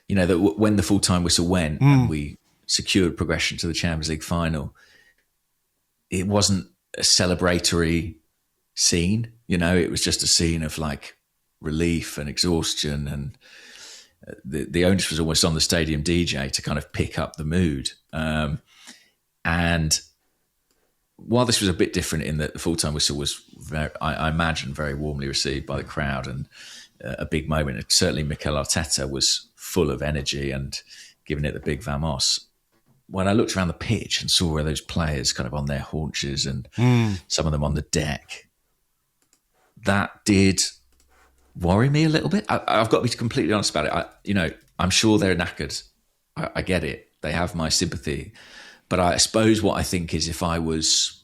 You know, that when the full-time whistle went and we secured progression to the Champions League final, it wasn't a celebratory scene. You know, it was just a scene of like relief and exhaustion, and the onus was almost on the stadium DJ to kind of pick up the mood. And while this was a bit different in that the full-time whistle was, I imagine, very warmly received by the crowd and a big moment, certainly Mikel Arteta was full of energy and giving it the big vamos. When I looked around the pitch and saw where those players kind of on their haunches and some of them on the deck, that did worry me a little bit. I've got to be completely honest about it. I'm sure they're knackered. I get it. They have my sympathy. But I suppose what I think is, if I was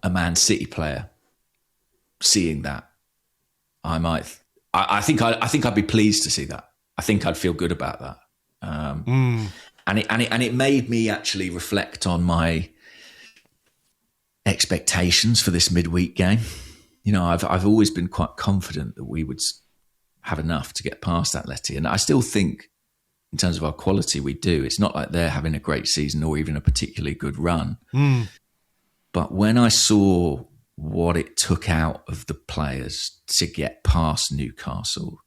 a Man City player seeing that, I think I'd be pleased to see that. I think I'd feel good about that. And it made me actually reflect on my expectations for this midweek game. You know, I've always been quite confident that we would have enough to get past Atleti, and I still think, in terms of our quality, we do. It's not like they're having a great season or even a particularly good run. But when I saw what it took out of the players to get past Newcastle,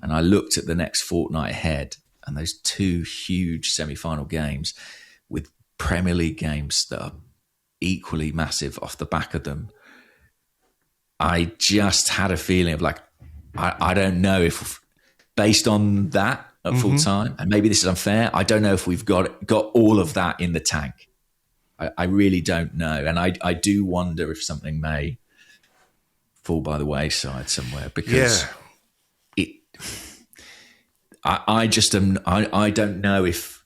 and I looked at the next fortnight ahead and those two huge semi-final games with Premier League games that are equally massive off the back of them, I just had a feeling of like, I don't know if, based on that, at full time, and maybe this is unfair, I don't know if we've got all of that in the tank. I really don't know. And I do wonder if something may fall by the wayside somewhere because I don't know if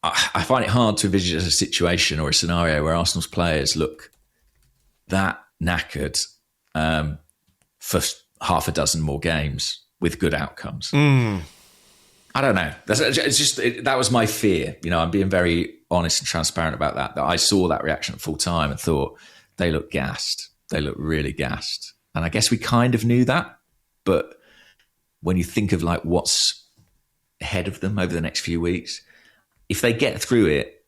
I find it hard to envisage a situation or a scenario where Arsenal's players look that knackered for half a dozen more games with good outcomes. I don't know. That was my fear. I'm being very honest and transparent about that I saw that reaction at full time and thought they look gassed. They look really gassed. And I guess we kind of knew that. But when you think of like what's ahead of them over the next few weeks, if they get through it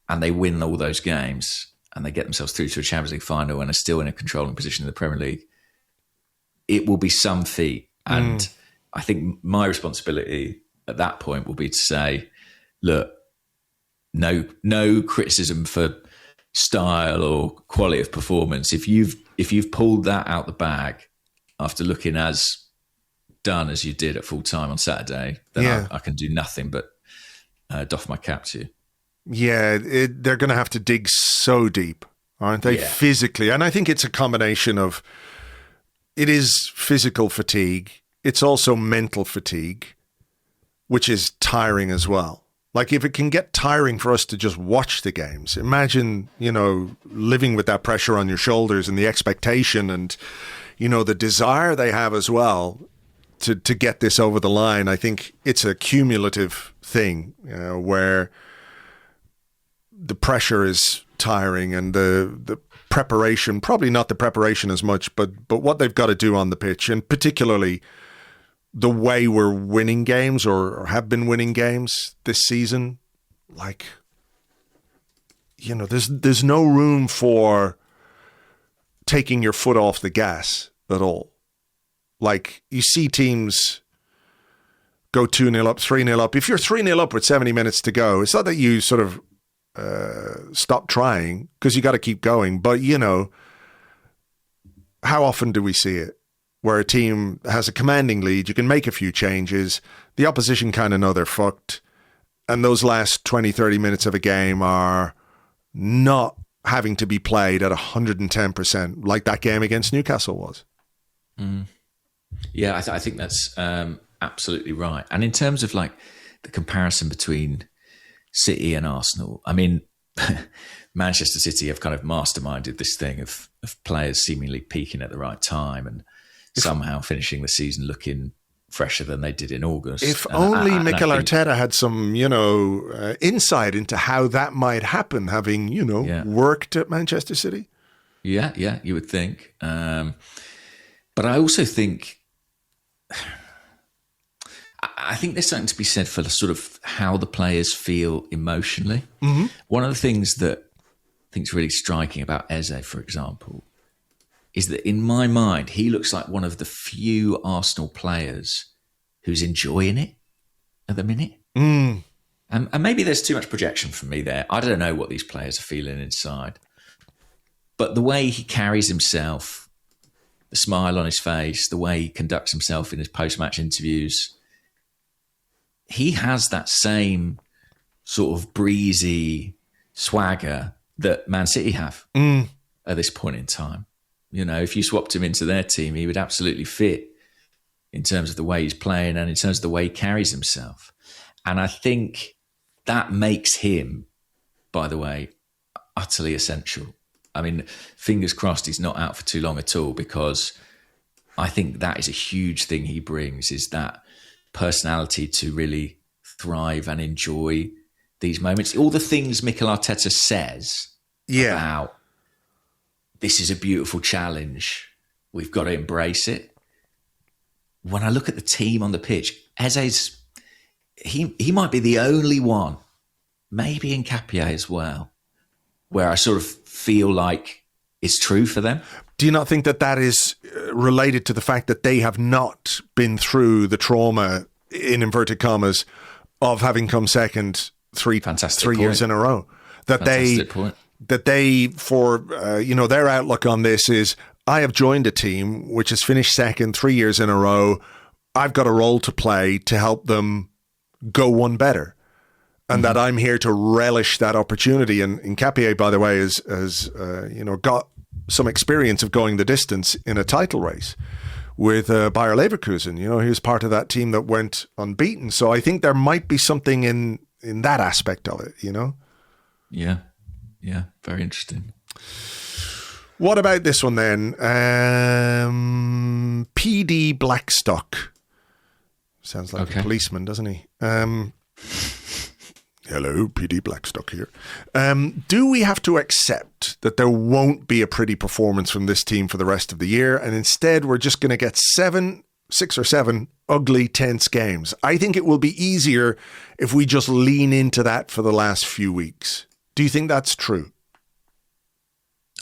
and they win all those games and they get themselves through to a Champions League final and are still in a controlling position in the Premier League, it will be some feat. And I think my responsibility at that point will be to say, look, no criticism for style or quality of performance. If you've pulled that out the bag after looking as done as you did at full time on Saturday, then I can do nothing but doff my cap to you. Yeah, they're going to have to dig so deep, aren't they? Yeah. Physically. And I think it's a combination of, it is physical fatigue. It's also mental fatigue, which is tiring as well. Like if it can get tiring for us to just watch the games, imagine, living with that pressure on your shoulders and the expectation and, the desire they have as well to get this over the line. I think it's a cumulative thing where the pressure is tiring and the preparation, probably not the preparation as much, but what they've got to do on the pitch, and particularly the way we're winning games or have been winning games this season, like, there's no room for taking your foot off the gas at all. Like, you see teams go 2-0 up, 3-0 up. If you're 3-0 up with 70 minutes to go, it's not that you sort of stop trying, because you got to keep going. But, how often do we see it? Where a team has a commanding lead, you can make a few changes, the opposition kind of know they're fucked, and those last 20, 30 minutes of a game are not having to be played at 110%, like that game against Newcastle was. Yeah, I think that's absolutely right. And in terms of like the comparison between City and Arsenal, I mean, Manchester City have kind of masterminded this thing of players seemingly peaking at the right time and somehow finishing the season looking fresher than they did in August. If only Mikel Arteta had some, insight into how that might happen, having, worked at Manchester City. Yeah, you would think. But I also think, I think there's something to be said for sort of how the players feel emotionally. Mm-hmm. One of the things that I think is really striking about Eze, for example, is that in my mind, he looks like one of the few Arsenal players who's enjoying it at the minute. And maybe there's too much projection from me there. I don't know what these players are feeling inside. But the way he carries himself, the smile on his face, the way he conducts himself in his post-match interviews, he has that same sort of breezy swagger that Man City have at this point in time. If you swapped him into their team, he would absolutely fit in terms of the way he's playing and in terms of the way he carries himself. And I think that makes him, by the way, utterly essential. I mean, fingers crossed he's not out for too long at all, because I think that is a huge thing he brings, is that personality to really thrive and enjoy these moments. All the things Mikel Arteta says about, this is a beautiful challenge, we've got to embrace it. When I look at the team on the pitch, Eze's, he might be the only one, maybe in Nketiah as well, where I sort of feel like it's true for them. Do you not think that is related to the fact that they have not been through the trauma, in inverted commas, of having come second three years in a row? That they, for their outlook on this is, I have joined a team which has finished second 3 years in a row. I've got a role to play to help them go one better. And that I'm here to relish that opportunity. And Nketiah, by the way, has got some experience of going the distance in a title race with Bayer Leverkusen. You know, he was part of that team that went unbeaten. So I think there might be something in that aspect of it, you know? Yeah. Yeah. Very interesting. What about this one then? PD Blackstock. Sounds like a policeman, doesn't he? Hello, PD Blackstock here. Do we have to accept that there won't be a pretty performance from this team for the rest of the year, and instead we're just going to get 6 or 7 ugly, tense games? I think it will be easier if we just lean into that for the last few weeks. Do you think that's true?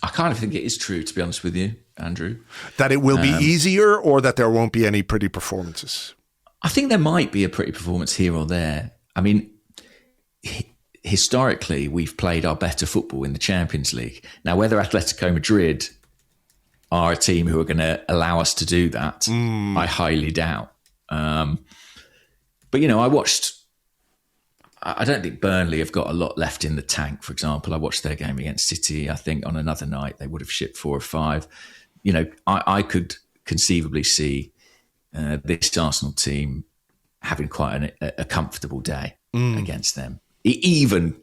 I kind of think it is true, to be honest with you, Andrew. That it will be easier, or that there won't be any pretty performances? I think there might be a pretty performance here or there. I mean, historically, we've played our better football in the Champions League. Now, whether Atletico Madrid are a team who are going to allow us to do that, I highly doubt. But, you know, I don't think Burnley have got a lot left in the tank, for example. I watched their game against City. I think on another night they would have shipped 4 or 5. You know, I could conceivably see this Arsenal team having quite a comfortable day against them, even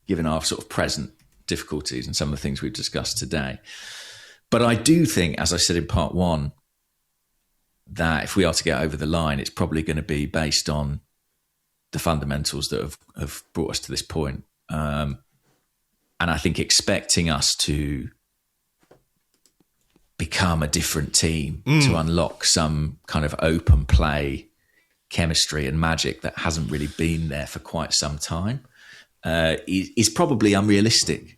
given our sort of present difficulties and some of the things we've discussed today. But I do think, as I said in part 1, that if we are to get over the line, it's probably going to be based on the fundamentals that have brought us to this point. And I think expecting us to become a different team, to unlock some kind of open play chemistry and magic that hasn't really been there for quite some time, is probably unrealistic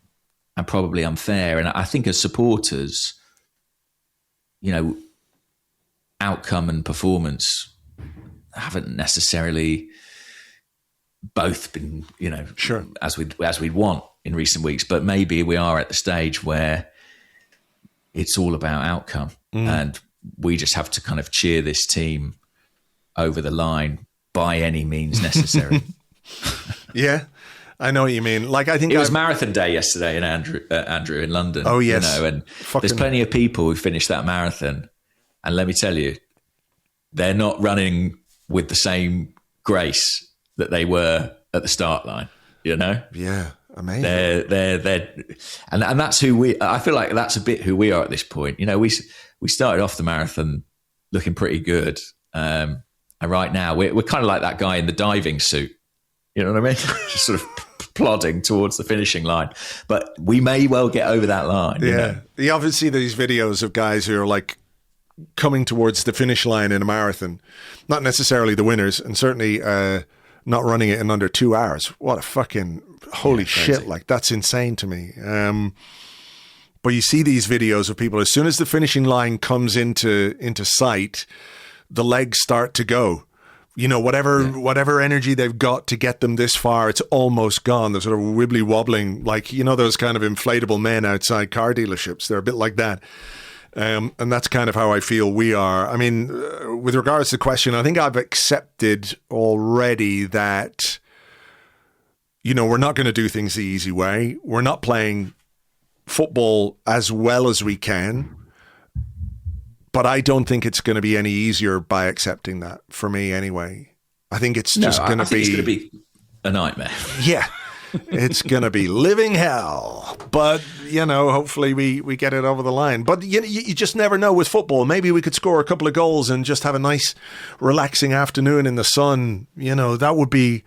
and probably unfair. And I think as supporters, you know, outcome and performance haven't necessarily both been, you know, sure, as we'd want in recent weeks. But maybe we are at the stage where it's all about outcome, and we just have to kind of cheer this team over the line by any means necessary. Yeah, I know what you mean. Like, I think it was marathon day yesterday in Andrew in London. Oh yes, you know, and there's plenty of people who finished that marathon, and let me tell you, they're not running with the same grace that they were at the start line. You know? Yeah. Amazing. They're and that's who we. I feel like that's a bit who we are at this point. You know, we started off the marathon looking pretty good, and right now we're kind of like that guy in the diving suit. You know what I mean? Just sort of plodding towards the finishing line. But we may well get over that line. Yeah, you know? You obviously these videos of guys who are like coming towards the finish line in a marathon, not necessarily the winners, and certainly not running it in under 2 hours. What a fucking holy shit. Like, that's insane to me. But you see these videos of people, as soon as the finishing line comes into sight, the legs start to go. You know, whatever energy they've got to get them this far, it's almost gone. They're sort of wibbly wobbling, like, you know, those kind of inflatable men outside car dealerships. They're a bit like that. And that's kind of how I feel we are. I mean, with regards to the question, I think I've accepted already that, you know, we're not going to do things the easy way. We're not playing football as well as we can. But I don't think it's going to be any easier by accepting that, for me anyway. I think it's just going to be... it's going to be a nightmare. Yeah. It's going to be living hell. But, you know, hopefully we get it over the line. But you just never know with football. Maybe we could score a couple of goals and just have a nice, relaxing afternoon in the sun. You know, that would be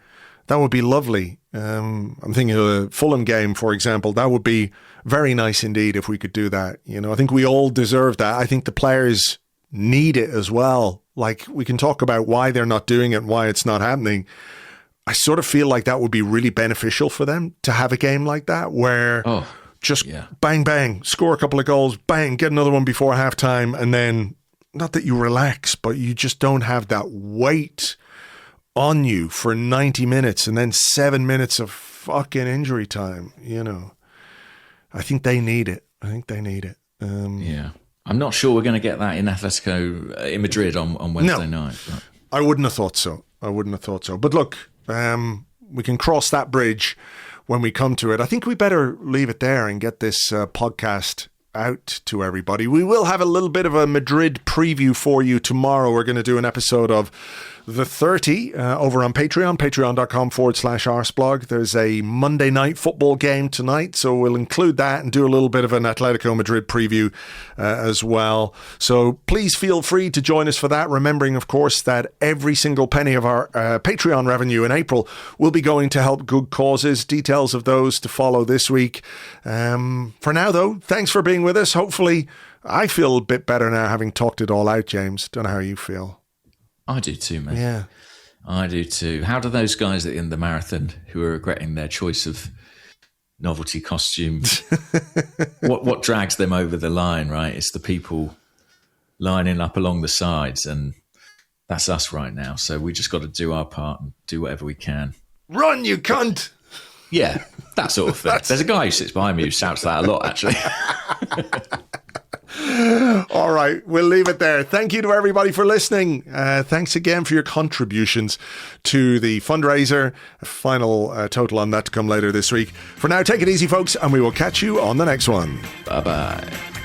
lovely. I'm thinking of the Fulham game, for example. That would be very nice indeed if we could do that. You know, I think we all deserve that. I think the players need it as well. Like, we can talk about why they're not doing it and why it's not happening. I sort of feel like that would be really beneficial for them to have a game like that where bang, bang, score a couple of goals, bang, get another one before halftime, and then, not that you relax, but you just don't have that weight on you for 90 minutes and then 7 minutes of fucking injury time, you know. I think they need it. Yeah. I'm not sure we're going to get that in Atletico, in Madrid on Wednesday night. But. I wouldn't have thought so. But look, we can cross that bridge when we come to it. I think we better leave it there and get this podcast out to everybody. We will have a little bit of a Madrid preview for you tomorrow. We're going to do an episode of The 30 over on Patreon, patreon.com/Arseblog. There's a Monday night football game tonight, so we'll include that and do a little bit of an Atletico Madrid preview as well. So please feel free to join us for that, remembering, of course, that every single penny of our Patreon revenue in April will be going to help good causes. Details of those to follow this week. For now, though, thanks for being with us. Hopefully, I feel a bit better now having talked it all out, James. Don't know how you feel. I do too, mate. Yeah. I do too. How do those guys in the marathon who are regretting their choice of novelty costumes, what drags them over the line, right? It's the people lining up along the sides, and that's us right now. So we just got to do our part and do whatever we can. Run, you cunt! Yeah, that sort of thing. There's a guy who sits behind me who shouts that a lot, actually. All right, we'll leave it there. Thank you to everybody for listening. Thanks again for your contributions to the fundraiser. A final total on that to come later this week. For now, take it easy, folks, and we will catch you on the next one. Bye-bye.